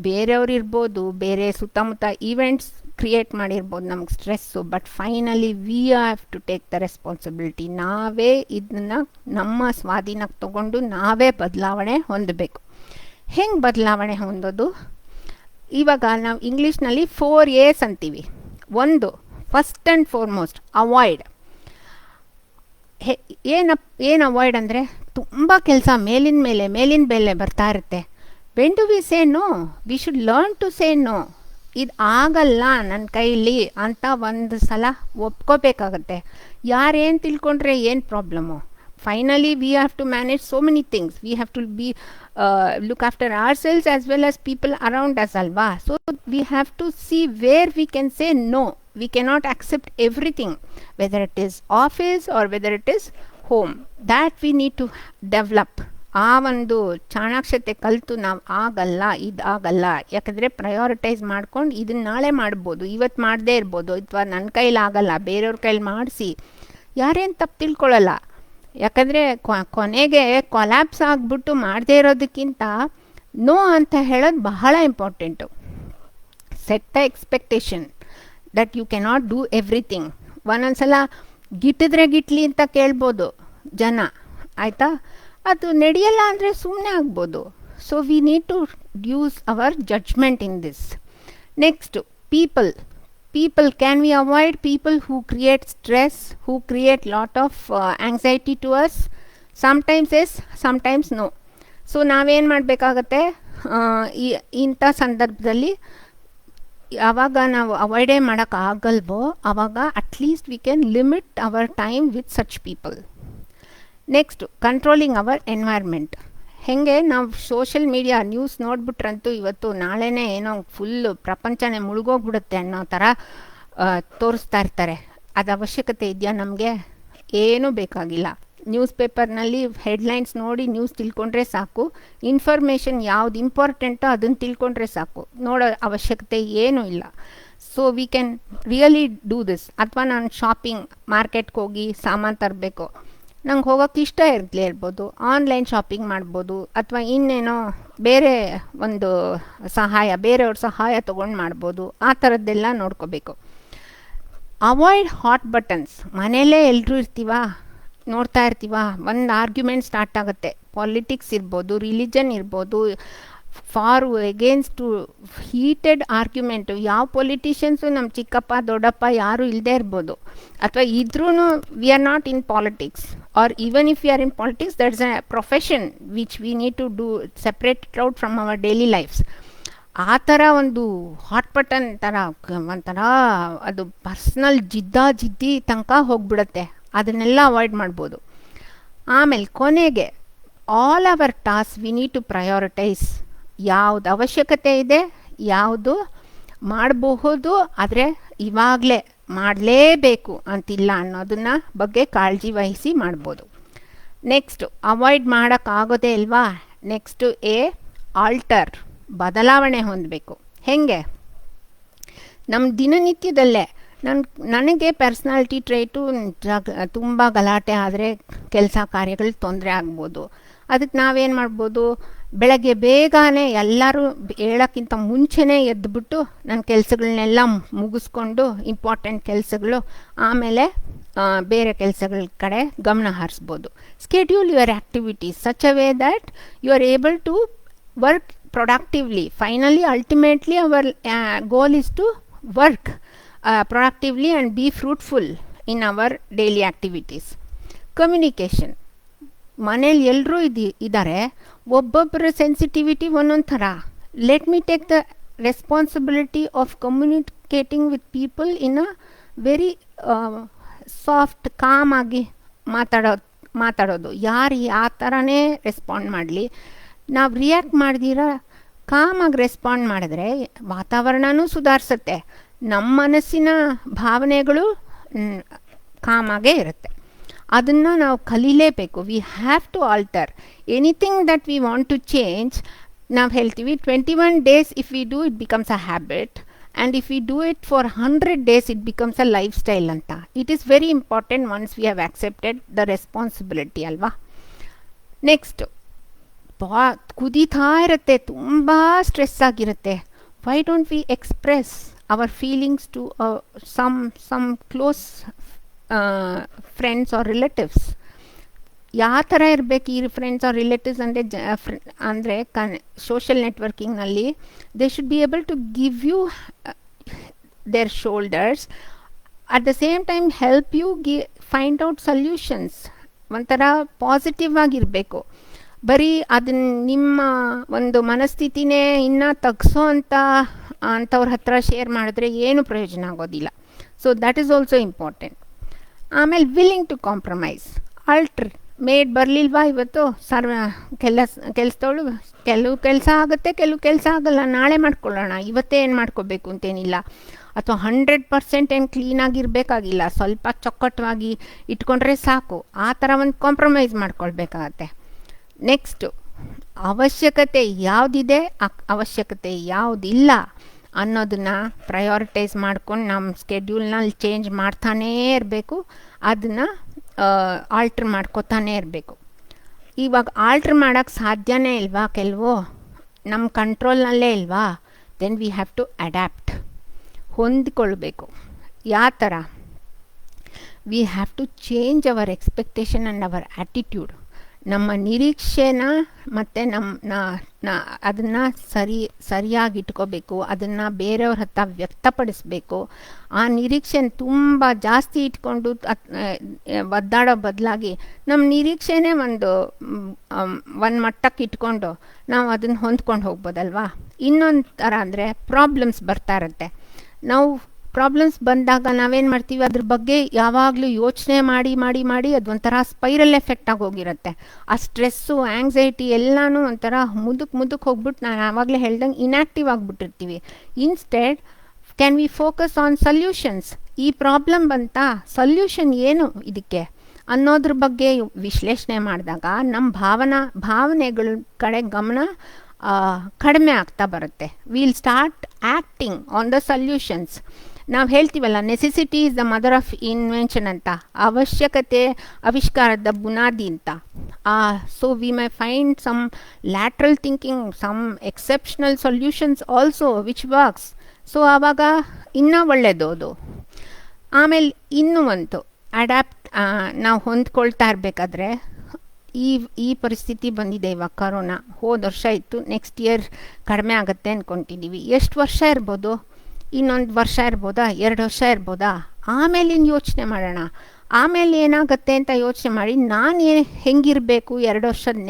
ಬೇರೆಯವ್ರು ಇರ್ಬೋದು, ಬೇರೆ ಸುತ್ತಮುತ್ತ ಈವೆಂಟ್ಸ್ ಕ್ರಿಯೇಟ್ ಮಾಡಿರ್ಬೋದು ನಮ್ಗೆ stress, but finally we have to take the responsibility. ನಾವೇ ಇದನ್ನು ನಮ್ಮ ಸ್ವಾಧೀನಕ್ಕೆ ತಗೊಂಡು ನಾವೇ ಬದಲಾವಣೆ ಹೊಂದಬೇಕು. ಹೆಂಗೆ ಬದಲಾವಣೆ ಹೊಂದೋದು? ಇವಾಗ ನಾವು ಇಂಗ್ಲೀಷ್ನಲ್ಲಿ 4 A's ಅಂತೀವಿ. ಒಂದು, ಫಸ್ಟ್ ಆ್ಯಂಡ್ ಫಾರ್ಮೋಸ್ಟ್ ಅವಾಯ್ಡ್. ಏನು ಅವಾಯ್ಡ್ ಅಂದರೆ, ತುಂಬ ಕೆಲಸ ಮೇಲಿನ ಮೇಲೆ ಬರ್ತಾ ಇರುತ್ತೆ. When do we say no? We should learn to say no. ಇದು ಆಗಲ್ಲ ನನ್ನ ಕೈಲಿ ಅಂತ ಒಂದು ಸಲ ಒಪ್ಕೋಬೇಕಾಗತ್ತೆ. ಯಾರೇನು ತಿಳ್ಕೊಂಡ್ರೆ ಏನು problem? Finally we have to manage so many things. We have to be look after ourselves as well as people around us ಅಲ್ವಾ? So we have to see where we can say no. We cannot accept everything, whether it is office or whether it is home. That we need to develop. ಆ ಒಂದು ಚಾಣಾಕ್ಷತೆ ಕಲಿತು ನಾವು ಇದಾಗಲ್ಲ, ಯಾಕಂದರೆ ಪ್ರಯಾರಿಟೈಸ್ ಮಾಡ್ಕೊಂಡು ಇದನ್ನ ನಾಳೆ ಮಾಡ್ಬೋದು, ಇವತ್ತು ಮಾಡದೇ ಇರ್ಬೋದು, ಅಥವಾ ನನ್ನ ಕೈಲಿ ಆಗಲ್ಲ, ಬೇರೆಯವ್ರ ಕೈಲಿ ಮಾಡಿಸಿ ಯಾರೇನು ತಪ್ಪು ತಿಳ್ಕೊಳ್ಳಲ್ಲ. ಯಾಕಂದರೆ ಕೊನೆಗೆ ಕೊಲ್ಯಾಪ್ಸ್ ಆಗಿಬಿಟ್ಟು ಮಾಡದೇ ಇರೋದಕ್ಕಿಂತ ನೋ ಅಂತ ಹೇಳೋದು ಬಹಳ important. Set the expectation that you cannot do everything. ಒಂದೊಂದ್ಸಲ ಗಿಟ್ಟಿದ್ರೆ ಅಂತ ಕೇಳ್ಬೋದು ಜನ, ಆಯಿತಾ? ಅದು ನಡೆಯಲ್ಲ ಅಂದರೆ ಸುಮ್ಮನೆ ಆಗ್ಬೋದು. So we need to use our judgment in this. Next people can we avoid people who create stress, who create lot of anxiety to us? Sometimes yes, sometimes no. So ನಾವೇನು ಮಾಡಬೇಕಾಗತ್ತೆ, ಇಂಥ ಸಂದರ್ಭದಲ್ಲಿ ಯಾವಾಗ ನಾವು ಅವಾಯ್ಡೇ ಮಾಡೋಕ್ಕಾಗಲ್ವೋ ಆವಾಗ at least we can limit our time with such people. Next controlling our environment. ಹೇಗೆ ನಾವು ಸೋಷಿಯಲ್ ಮೀಡಿಯಾ ನ್ಯೂಸ್ ನೋಡಿಬಿಟ್ರಂತೂ ಇವತ್ತು ನಾಳೆನೇ ಏನೋ ಫುಲ್ಲು ಪ್ರಪಂಚನೇ ಮುಳುಗೋಗ್ಬಿಡುತ್ತೆ ಅನ್ನೋ ಥರ ತೋರಿಸ್ತಾ ಇರ್ತಾರೆ. ಅದು ಅವಶ್ಯಕತೆ ಇದೆಯಾ ನಮಗೆ? ಏನೂ ಬೇಕಾಗಿಲ್ಲ. ನ್ಯೂಸ್ ಪೇಪರ್ನಲ್ಲಿ ಹೆಡ್ಲೈನ್ಸ್ ನೋಡಿ ನ್ಯೂಸ್ ತಿಳ್ಕೊಂಡ್ರೆ ಸಾಕು. ಇನ್ಫಾರ್ಮೇಷನ್ ಯಾವ್ದು ಇಂಪಾರ್ಟೆಂಟೋ ಅದನ್ನು ತಿಳ್ಕೊಂಡ್ರೆ ಸಾಕು, ನೋಡೋ ಅವಶ್ಯಕತೆ ಏನೂ ಇಲ್ಲ. So we can really do this. ಅಥವಾ ನಾನು ಶಾಪಿಂಗ್ ಮಾರ್ಕೆಟ್ಗೆ ಹೋಗಿ ಸಾಮಾನು ತರಬೇಕು, ನಂಗೆ ಹೋಗೋಕ್ಕೆ ಇಷ್ಟ ಇರ್ಬೋದು, ಆನ್ಲೈನ್ ಶಾಪಿಂಗ್ ಮಾಡ್ಬೋದು, ಅಥವಾ ಇನ್ನೇನೋ ಬೇರೆ ಒಂದು ಬೇರೆಯವ್ರ ಸಹಾಯ ತೊಗೊಂಡು ಮಾಡ್ಬೋದು. ಆ ಥರದ್ದೆಲ್ಲ ನೋಡ್ಕೋಬೇಕು. Avoid hot buttons. ಮನೆಯಲ್ಲೇ ಎಲ್ಲರೂ ನೋಡ್ತಾ ಇರ್ತೀವ, ಒಂದು ಆರ್ಗ್ಯುಮೆಂಟ್ ಸ್ಟಾರ್ಟ್ ಆಗುತ್ತೆ. ಪಾಲಿಟಿಕ್ಸ್ ಇರ್ಬೋದು, ರಿಲಿಜನ್ ಇರ್ಬೋದು, ಫಾರ್ ಎಗೇನ್ಸ್ಟ್ ಹೀಟೆಡ್ ಆರ್ಗ್ಯುಮೆಂಟು. ಯಾವ ಪೊಲಿಟಿಷಿಯನ್ಸು ನಮ್ಮ ಚಿಕ್ಕಪ್ಪ ದೊಡ್ಡಪ್ಪ ಯಾರೂ ಇಲ್ಲದೆ ಇರ್ಬೋದು, ಅಥವಾ ಇದ್ರೂ we are not in politics, or even if we are in politics that is a profession which we need to do separate it out from our daily lifes. ಆ ಥರ ಒಂದು ಹಾಟ್ ಬಟನ್ ಥರ ಒಂಥರ ಅದು ಪರ್ಸ್ನಲ್ ಜಿದ್ದಿ ತನಕ ಹೋಗ್ಬಿಡುತ್ತೆ. ಅದನ್ನೆಲ್ಲ ಅವಾಯ್ಡ್ ಮಾಡ್ಬೋದು. ಆಮೇಲೆ ಕೊನೆಗೆ all our task we need to prioritise. ಯಾವುದು ಅವಶ್ಯಕತೆ ಇದೆ, ಯಾವುದು ಮಾಡಬಹುದು, ಆದರೆ ಇವಾಗಲೇ ಮಾಡಲೇಬೇಕು ಅಂತಿಲ್ಲ ಅನ್ನೋದನ್ನ ಬಗ್ಗೆ ಕಾಳಜಿ ವಹಿಸಿ ಮಾಡ್ಬೋದು. ನೆಕ್ಸ್ಟು ಅವಾಯ್ಡ್ ಮಾಡೋಕ್ಕಾಗೋದೇ ಇಲ್ವಾ? ನೆಕ್ಸ್ಟು ಆಲ್ಟರ್, ಬದಲಾವಣೆ ಹೊಂದಬೇಕು. ಹೇಗೆ? ನಮ್ಮ ದಿನನಿತ್ಯದಲ್ಲೇ ನನಗೆ ಪರ್ಸ್ನಾಲಿಟಿ ಟ್ರೇಟು ತುಂಬ ಗಲಾಟೆ ಆದರೆ ಕೆಲಸ ಕಾರ್ಯಗಳು ತೊಂದರೆ ಆಗ್ಬೋದು. ಅದಕ್ಕೆ ನಾವೇನು ಮಾಡ್ಬೋದು, ಬೆಳಗ್ಗೆ ಬೇಗನೆ ಎಲ್ಲರೂ ಹೇಳೋಕ್ಕಿಂತ ಮುಂಚೆನೇ ಎದ್ದುಬಿಟ್ಟು ನನ್ನ ಕೆಲಸಗಳನ್ನೆಲ್ಲ ಮುಗಿಸ್ಕೊಂಡು ಇಂಪಾರ್ಟೆಂಟ್ ಕೆಲಸಗಳು ಆಮೇಲೆ ಬೇರೆ ಕೆಲಸಗಳ ಕಡೆ ಗಮನ ಹರಿಸ್ಬೋದು. Schedule your activities such a way that you are able to work productively. Finally, ultimately, our goal is to work productively and be fruitful in our daily activities. Communication. ಮನೇಲಿ ಎಲ್ಲರೂ ಇದ್ದಾರೆ, ಒಬ್ಬೊಬ್ಬರ ಸೆನ್ಸಿಟಿವಿಟಿ ಒಂದೊಂದು ಥರ. Let me take the responsibility of communicating with people in a very soft com ಆಗಿ ಮಾತಾಡೋದು. ಯಾರು ಆ ಥರನೇ ರೆಸ್ಪಾಂಡ್ ಮಾಡಲಿ, ನಾವು ರಿಯಾಕ್ಟ್ ಮಾಡ್ದಿರ ಕಾಮಾಗಿ ರೆಸ್ಪಾಂಡ್ ಮಾಡಿದ್ರೆ ವಾತಾವರಣವೂ ಸುಧಾರಿಸುತ್ತೆ, ನಮ್ಮ ಮನಸ್ಸಿನ ಭಾವನೆಗಳು ಕಾಮಾಗೇ ಇರುತ್ತೆ. ಅದನ್ನು ನಾವು ಕಲೀಲೇಬೇಕು. We have to alter anything that we want to change. ನಾವು ಹೇಳ್ತೀವಿ 21 days if we do it becomes a habit, and if we do it for 100 days it becomes a lifestyle ಅಂತ. It is very important once we have accepted the responsibility ಅಲ್ವಾ. ನೆಕ್ಸ್ಟ್, ಕುದೀತಾ ಇರುತ್ತೆ, ತುಂಬ ಸ್ಟ್ರೆಸ್ ಆಗಿರುತ್ತೆ. Why don't we express our feelings to some close friends or relatives? ಯಾವ ಥರ ಇರಬೇಕು ಈ ಫ್ರೆಂಡ್ಸ್ ಆರ್ ರಿಲೇಟಿವ್ಸ್ ಅಂದರೆ ಸೋಷಿಯಲ್ ನೆಟ್ವರ್ಕಿಂಗ್ನಲ್ಲಿ they should be able to give you their shoulders, at the same time help you find out solutions. ಒಂಥರ ಪಾಸಿಟಿವ್ ಆಗಿರಬೇಕು. ಬರೀ ಅದನ್ನ ನಿಮ್ಮ ಒಂದು ಮನಸ್ಥಿತಿನೇ ಇನ್ನೂ ತಗ್ಸೋ ಅಂಥವ್ರ ಹತ್ರ ಶೇರ್ ಮಾಡಿದ್ರೆ ಏನು ಪ್ರಯೋಜನ ಆಗೋದಿಲ್ಲ. So that is also important. ಆಮೇಲೆ ವಿಲ್ಲಿಂಗ್ ಟು ಕಾಂಪ್ರಮೈಸ್. ಆಲ್ಟ್ರ್ ಮೇಡ್ ಬರಲಿಲ್ವಾ ಇವತ್ತು ಕೆಲಸದವಳು, ಕೆಲವು ಕೆಲಸ ಆಗುತ್ತೆ, ಕೆಲವು ಕೆಲಸ ಆಗಲ್ಲ, ನಾಳೆ ಮಾಡ್ಕೊಳ್ಳೋಣ, ಇವತ್ತೇ ಏನು ಮಾಡ್ಕೋಬೇಕು ಅಂತೇನಿಲ್ಲ. ಅಥವಾ 100% ಏನು ಕ್ಲೀನಾಗಿರಬೇಕಾಗಿಲ್ಲ, ಸ್ವಲ್ಪ ಚೊಕ್ಕಟವಾಗಿ ಇಟ್ಕೊಂಡ್ರೆ ಸಾಕು. ಆ ಥರ ಒಂದು ಕಾಂಪ್ರಮೈಸ್ ಮಾಡ್ಕೊಳ್ಬೇಕಾಗತ್ತೆ. ನೆಕ್ಸ್ಟು, ಅವಶ್ಯಕತೆ ಯಾವುದಿದೆ, ಅವಶ್ಯಕತೆ ಯಾವುದಿಲ್ಲ ಅನ್ನೋದನ್ನು ಪ್ರಯಾರಿಟೈಸ್ ಮಾಡ್ಕೊಂಡು ನಮ್ಮ ಸ್ಕೆಡ್ಯೂಲ್ನಲ್ಲಿ ಚೇಂಜ್ ಮಾಡ್ತಾನೇ ಇರಬೇಕು. ಅದನ್ನು ಆಲ್ಟ್ರ್ ಮಾಡ್ಕೋತಾನೇ ಇರಬೇಕು. ಇವಾಗ ಆಲ್ಟ್ರ್ ಮಾಡೋಕ್ಕೆ ಸಾಧ್ಯನೇ ಇಲ್ವಾ, ಕೆಲವು ನಮ್ಮ ಕಂಟ್ರೋಲ್ನಲ್ಲೇ ಇಲ್ವಾ, then we have to adapt, ಹೊಂದಿಕೊಳ್ಬೇಕು. ಯಾವ ಥರ? We have to change our expectation and our attitude. ನಮ್ಮ ನಿರೀಕ್ಷೆನ ಮತ್ತು ಅದನ್ನು ಸರಿಯಾಗಿ ಇಟ್ಕೋಬೇಕು. ಅದನ್ನು ಬೇರೆಯವ್ರ ಹತ್ರ ವ್ಯಕ್ತಪಡಿಸ್ಬೇಕು. ಆ ನಿರೀಕ್ಷೆನ ತುಂಬ ಜಾಸ್ತಿ ಇಟ್ಕೊಂಡು ಒದ್ದಾಡೋ ಬದಲಾಗಿ ನಮ್ಮ ನಿರೀಕ್ಷೆನೇ ಒಂದು ಮಟ್ಟಕ್ಕೆ ಇಟ್ಕೊಂಡು ನಾವು ಅದನ್ನು ಹೊಂದ್ಕೊಂಡು ಹೋಗ್ಬೋದಲ್ವಾ. ಇನ್ನೊಂದು ಥರ ಅಂದರೆ ಪ್ರಾಬ್ಲಮ್ಸ್ ಬರ್ತಾ ಇರುತ್ತೆ. ನಾವು ಪ್ರಾಬ್ಲಮ್ಸ್ ಬಂದಾಗ ನಾವೇನು ಮಾಡ್ತೀವಿ, ಅದ್ರ ಬಗ್ಗೆ ಯಾವಾಗಲೂ ಯೋಚನೆ ಮಾಡಿ ಅದೊಂಥರ ಸ್ಪೈರಲ್ ಎಫೆಕ್ಟ್ ಆಗೋಗಿರುತ್ತೆ. ಆ ಸ್ಟ್ರೆಸ್ಸು, ಆ್ಯಂಗ್ಸೈಟಿ ಎಲ್ಲನೂ ಒಂಥರ ಮುಂದಕ್ಕೆ ಹೋಗ್ಬಿಟ್ಟು ನಾನು ಆವಾಗಲೇ ಹೇಳ್ದಂಗೆ ಇನ್ಯಾಕ್ಟಿವ್ ಆಗಿಬಿಟ್ಟಿರ್ತೀವಿ. Instead can we focus on solutions. ಈ ಪ್ರಾಬ್ಲಮ್ ಬಂತಾ, ಸೊಲ್ಯೂಷನ್ ಏನು ಇದಕ್ಕೆ ಅನ್ನೋದ್ರ ಬಗ್ಗೆ ವಿಶ್ಲೇಷಣೆ ಮಾಡಿದಾಗ ನಮ್ಮ ಭಾವನೆಗಳ ಕಡೆ ಗಮನ ಕಡಿಮೆ ಆಗ್ತಾ ಬರುತ್ತೆ. Will start acting on the solutions. ನಾವು ಹೇಳ್ತೀವಲ್ಲ, necessity is the mother of invention ಅಂತ, ಅವಶ್ಯಕತೆ ಆವಿಷ್ಕಾರದ ಬುನಾದಿ ಅಂತ. So we may find some lateral thinking, some exceptional solutions also which works. So ಆವಾಗ ಇನ್ನೂ ಒಳ್ಳೆಯದು ಅದು. ಆಮೇಲೆ ಇನ್ನೂ ಒಂದು ನಾವು ಹೊಂದ್ಕೊಳ್ತಾ ಇರಬೇಕಾದ್ರೆ, ಈ ಪರಿಸ್ಥಿತಿ ಬಂದಿದೆ ಇವಾಗ, ಕರೋನಾ ಹೋದ ವರ್ಷ ಇತ್ತು, ನೆಕ್ಸ್ಟ್ ಇಯರ್ ಕಡಿಮೆ ಆಗುತ್ತೆ ಅಂದ್ಕೊತಿದ್ದೀವಿ. ಎಷ್ಟು ವರ್ಷ ಇರ್ಬೋದು? ಇನ್ನೊಂದು ವರ್ಷ ಇರ್ಬೋದಾ, 2 ವರ್ಷ ಇರ್ಬೋದಾ? ಆಮೇಲೆ ಯೋಚನೆ ಮಾಡೋಣ. ಆಮೇಲೆ ಏನಾಗುತ್ತೆ ಅಂತ ಯೋಚನೆ ಮಾಡಿ, ನಾನು ಹೆಂಗಿರಬೇಕು 2 ವರ್ಷದ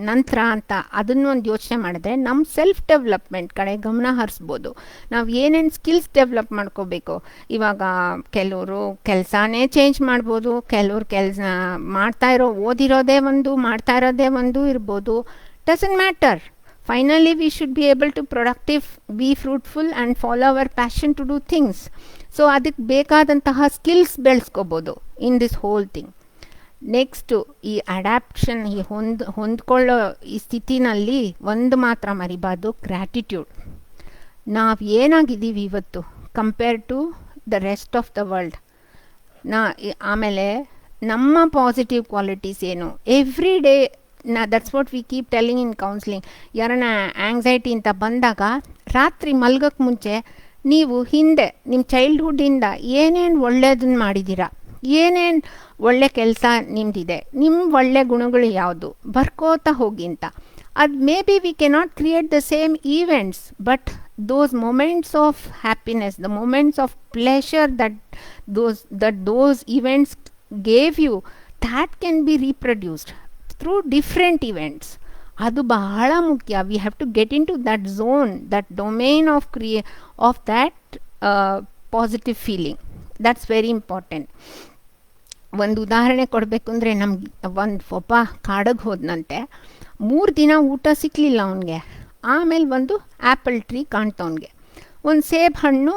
ನಂತರ ಅಂತ ಅದನ್ನು ಒಂದು ಯೋಚನೆ ಮಾಡಿದ್ರೆ ನಮ್ಮ ಸೆಲ್ಫ್ ಡೆವಲಪ್ಮೆಂಟ್ ಕಡೆ ಗಮನ ಹರಿಸ್ಬೋದು. ನಾವು ಏನೇನು ಸ್ಕಿಲ್ಸ್ ಡೆವಲಪ್ ಮಾಡ್ಕೋಬೇಕು. ಇವಾಗ ಕೆಲವರು ಕೆಲಸನೇ ಚೇಂಜ್ ಮಾಡ್ಬೋದು, ಕೆಲವ್ರು ಓದಿರೋದೇ ಒಂದು ಮಾಡ್ತಾ ಇರೋದೇ ಒಂದು ಇರ್ಬೋದು. Doesn't matter. Finally, we should be able to be fruitful and follow our passion to do things. So, ಅದಕ್ಕೆ ಬೇಕಾದಂತಹ ಸ್ಕಿಲ್ಸ್ ಬೆಳೆಸ್ಕೋಬೋದು in this whole thing. Next, ಈ ಅಡ್ಯಾಪ್ಷನ್, ಈ ಹೊಂದ್ಕೊಳ್ಳೋ ಈ ಸ್ಥಿತಿನಲ್ಲಿ ಒಂದು ಮಾತ್ರ ಮರಿಬಾರ್ದು, ಗ್ರ್ಯಾಟಿಟ್ಯೂಡ್. ನಾವು ಏನಾಗಿದ್ದೀವಿ ಇವತ್ತು compare to the rest of the world. ಆಮೇಲೆ ನಮ್ಮ ಪಾಸಿಟಿವ್ ಕ್ವಾಲಿಟೀಸ್ ಏನು, every day that's what we keep telling in counselling. ಯಾರನ್ನ ಆ್ಯಂಗ್ಸೈಟಿ ಅಂತ ಬಂದಾಗ ರಾತ್ರಿ ಮಲ್ಗೋಕ್ಕೆ ಮುಂಚೆ ನೀವು ಹಿಂದೆ ನಿಮ್ಮ ಚೈಲ್ಡ್ಹುಡ್ಡಿಂದ ಏನೇನು ಒಳ್ಳೆಯದನ್ನು ಮಾಡಿದ್ದೀರಾ, ಏನೇನು ಒಳ್ಳೆ ಕೆಲಸ ನಿಮ್ಮದಿದೆ, ನಿಮ್ಮ ಒಳ್ಳೆ ಗುಣಗಳು ಯಾವುದು ಬರ್ಕೋತಾ ಹೋಗಿ ಅಂತ. ಅದು may be we cannot create the same events, but those moments of happiness, the moments of pleasure that those events gave you, that can be reproduced through different events. ಅದು ಬಹಳ ಮುಖ್ಯ. We have to get into that zone, that domain of that positive feeling. That's very important. ಒಂದು ಉದಾಹರಣೆ ಕೊಡಬೇಕು ಅಂದರೆ, ನಮ್ಗೆ ಒಬ್ಬ ಕಾಡಿಗೆ ಹೋದನಂತೆ. 3 ದಿನ ಊಟ ಸಿಕ್ಕಲಿಲ್ಲ ಅವನಿಗೆ. ಆಮೇಲೆ ಒಂದು ಆ್ಯಪಲ್ ಟ್ರೀ ಕಾಣ್ತವನಿಗೆ. ಒಂದು ಸೇಬು ಹಣ್ಣು,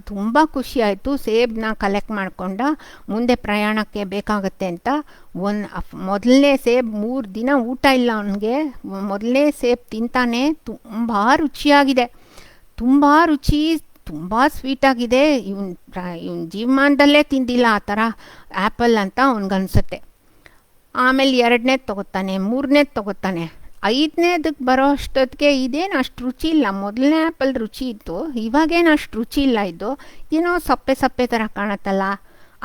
ತುಂಬ ಖುಷಿ ಆಯಿತು. ಸೇಬನ್ನ ಕಲೆಕ್ಟ್ ಮಾಡಿಕೊಂಡ, ಮುಂದೆ ಪ್ರಯಾಣಕ್ಕೆ ಬೇಕಾಗತ್ತೆ ಅಂತ. ಮೊದಲನೇ ಸೇಬು, 3 ದಿನ ಊಟ ಇಲ್ಲ ಅವನಿಗೆ. ಮೊದಲನೇ ಸೇಬು ತಿಂತಾನೆ, ತುಂಬ ರುಚಿಯಾಗಿದೆ, ತುಂಬ ರುಚಿ, ತುಂಬ ಸ್ವೀಟಾಗಿದೆ. ಇವನ ಜೀವಮಾನದಲ್ಲೇ ತಿಂದಿಲ್ಲ ಆ ಥರ ಆ್ಯಪಲ್ ಅಂತ ಅವನಿಗನ್ಸುತ್ತೆ. ಆಮೇಲೆ 2ನೇದು ತೊಗೋತಾನೆ, 3ನೇದು ತೊಗೋತಾನೆ. 5ನೇದಕ್ಕೆ ಬರೋ ಅಷ್ಟೊತ್ತಿಗೆ ಇದೇನು ಅಷ್ಟು ರುಚಿ ಇಲ್ಲ, ಮೊದಲನೇ ಆ್ಯಪಲ್ ರುಚಿ ಇತ್ತು, ಇವಾಗೇನು ಅಷ್ಟು ರುಚಿ ಇಲ್ಲ, ಇದು ಏನೋ ಸಪ್ಪೆ ಸಪ್ಪೆ ಥರ ಕಾಣತ್ತಲ್ಲ,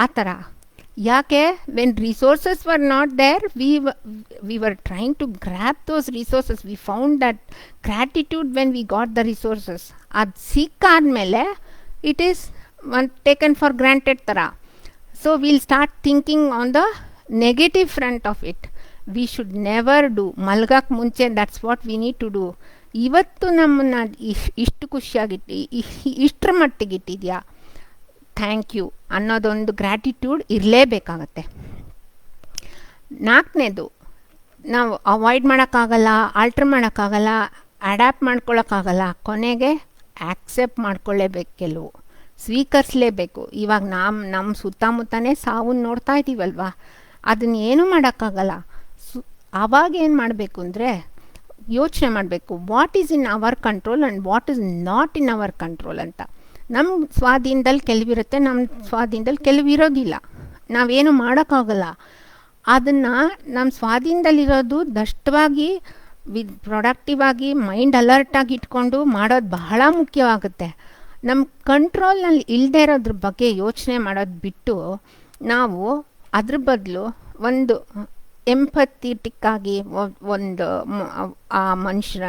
ಆ ಥರ. ಯಾಕೆ? When resources were not there, we were trying to grab those resources. We found that gratitude when we got the resources. ಅದು ಸಿಕ್ಕಾದ್ಮೇಲೆ it is taken for granted ಥರ. So will start thinking on the negative front of it. We should never do. ಮಲ್ಗಕ್ಕೆ ಮುಂಚೆ that's what we need to do. ಇವತ್ತು ನಮ್ಮನ್ನು ಇಷ್ಟು ಖುಷಿಯಾಗಿಟ್ಟು, ಇಷ್ಟರ ಮಟ್ಟಿಗಿಟ್ಟಿದೆಯಾ, ಥ್ಯಾಂಕ್ ಯು ಅನ್ನೋದೊಂದು ಗ್ರ್ಯಾಟಿಟ್ಯೂಡ್ ಇರಲೇಬೇಕಾಗತ್ತೆ. 4ನೇದು, ನಾವು ಅವಾಯ್ಡ್ ಮಾಡೋಕ್ಕಾಗಲ್ಲ, ಆಲ್ಟ್ರ್ ಮಾಡೋಕ್ಕಾಗಲ್ಲ, ಅಡ್ಯಾಪ್ಟ್ ಮಾಡ್ಕೊಳ್ಳೋಕ್ಕಾಗಲ್ಲ. ಕೊನೆಗೆ ಆಕ್ಸೆಪ್ಟ್ ಮಾಡ್ಕೊಳ್ಳೇಬೇಕು, ಕೆಲವು ಸ್ವೀಕರಿಸಲೇಬೇಕು. ಇವಾಗ ನಮ್ಮ ಸುತ್ತಮುತ್ತನೇ ಸಾವನ್ನು ನೋಡ್ತಾ ಇದ್ದೀವಲ್ವ, ಅದನ್ನೇನು ಮಾಡೋಕ್ಕಾಗಲ್ಲ. ಆವಾಗ ಏನು ಮಾಡಬೇಕು ಅಂದರೆ, ಯೋಚನೆ ಮಾಡಬೇಕು, what is in our control and what is not in our control ಅಂತ. ನಮ್ಮ ಸ್ವಾಧೀನದಲ್ಲಿ ಕೆಲವಿರುತ್ತೆ, ನಮ್ಮ ಸ್ವಾಧೀನದಲ್ಲಿ ಕೆಲವಿರೋದಿಲ್ಲ. ನಾವೇನು ಮಾಡೋಕ್ಕಾಗಲ್ಲ. ಅದನ್ನು ನಮ್ಮ ಸ್ವಾಧೀನದಲ್ಲಿರೋದು ದಷ್ಟವಾಗಿ ಪ್ರೊಡಕ್ಟಿವ್ ಆಗಿ ಮೈಂಡ್ ಅಲರ್ಟಾಗಿ ಇಟ್ಕೊಂಡು ಮಾಡೋದು ಬಹಳ ಮುಖ್ಯವಾಗುತ್ತೆ. ನಮ್ಮ ಕಂಟ್ರೋಲ್ನಲ್ಲಿ ಇಲ್ಲದೆ ಇರೋದ್ರ ಬಗ್ಗೆ ಯೋಚನೆ ಮಾಡೋದು ಬಿಟ್ಟು, ನಾವು ಅದ್ರ ಬದಲು ಒಂದು ಎಂಪಥೆಟಿಕ್ ಆಗಿ ಒಂದು ಆ ಮನುಷ್ಯರ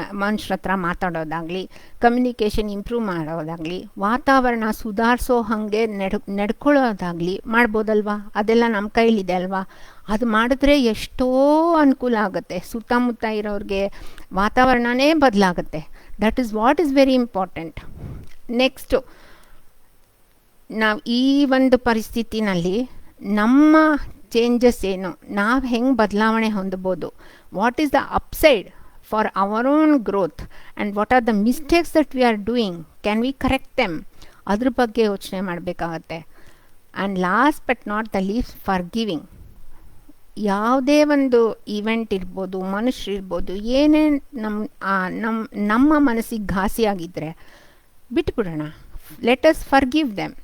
ಹತ್ರ ಮಾತಾಡೋದಾಗಲಿ, ಕಮ್ಯುನಿಕೇಷನ್ ಇಂಪ್ರೂವ್ ಮಾಡೋದಾಗಲಿ, ವಾತಾವರಣ ಸುಧಾರಿಸೋ ಹಾಗೆ ನಡ್ಕೊಳ್ಳೋದಾಗಲಿ ಮಾಡ್ಬೋದಲ್ವಾ? ಅದೆಲ್ಲ ನಮ್ಮ ಕೈಲಿದೆ ಅಲ್ವಾ? ಅದು ಮಾಡಿದ್ರೆ ಎಷ್ಟೋ ಅನುಕೂಲ ಆಗುತ್ತೆ. ಸುತ್ತಮುತ್ತ ಇರೋರಿಗೆ ವಾತಾವರಣನೇ ಬದಲಾಗುತ್ತೆ. That is what is very important. Next, ನಾವು ಈ ಒಂದು ಪರಿಸ್ಥಿತಿನಲ್ಲಿ ನಮ್ಮ ಚೇಂಜಸ್ ಏನು, ನಾವು ಹೆಂಗೆ ಬದಲಾವಣೆ ಹೊಂದಬೋದು, what is the upside for our own growth, and what are the mistakes that we are doing, can we correct them, ಅದ್ರ ಬಗ್ಗೆ ಯೋಚನೆ ಮಾಡಬೇಕಾಗತ್ತೆ. And last but not the least, forgiving. ಯಾವುದೇ ಒಂದು ಈವೆಂಟ್ ಇರ್ಬೋದು, ಮನುಷ್ಯರು ಇರ್ಬೋದು, ಏನೇ ನಮ್ಮ ಮನಸ್ಸಿಗೆ ಘಾಸಿಯಾಗಿದ್ದರೆ ಬಿಟ್ಬಿಡೋಣ. Let us forgive them.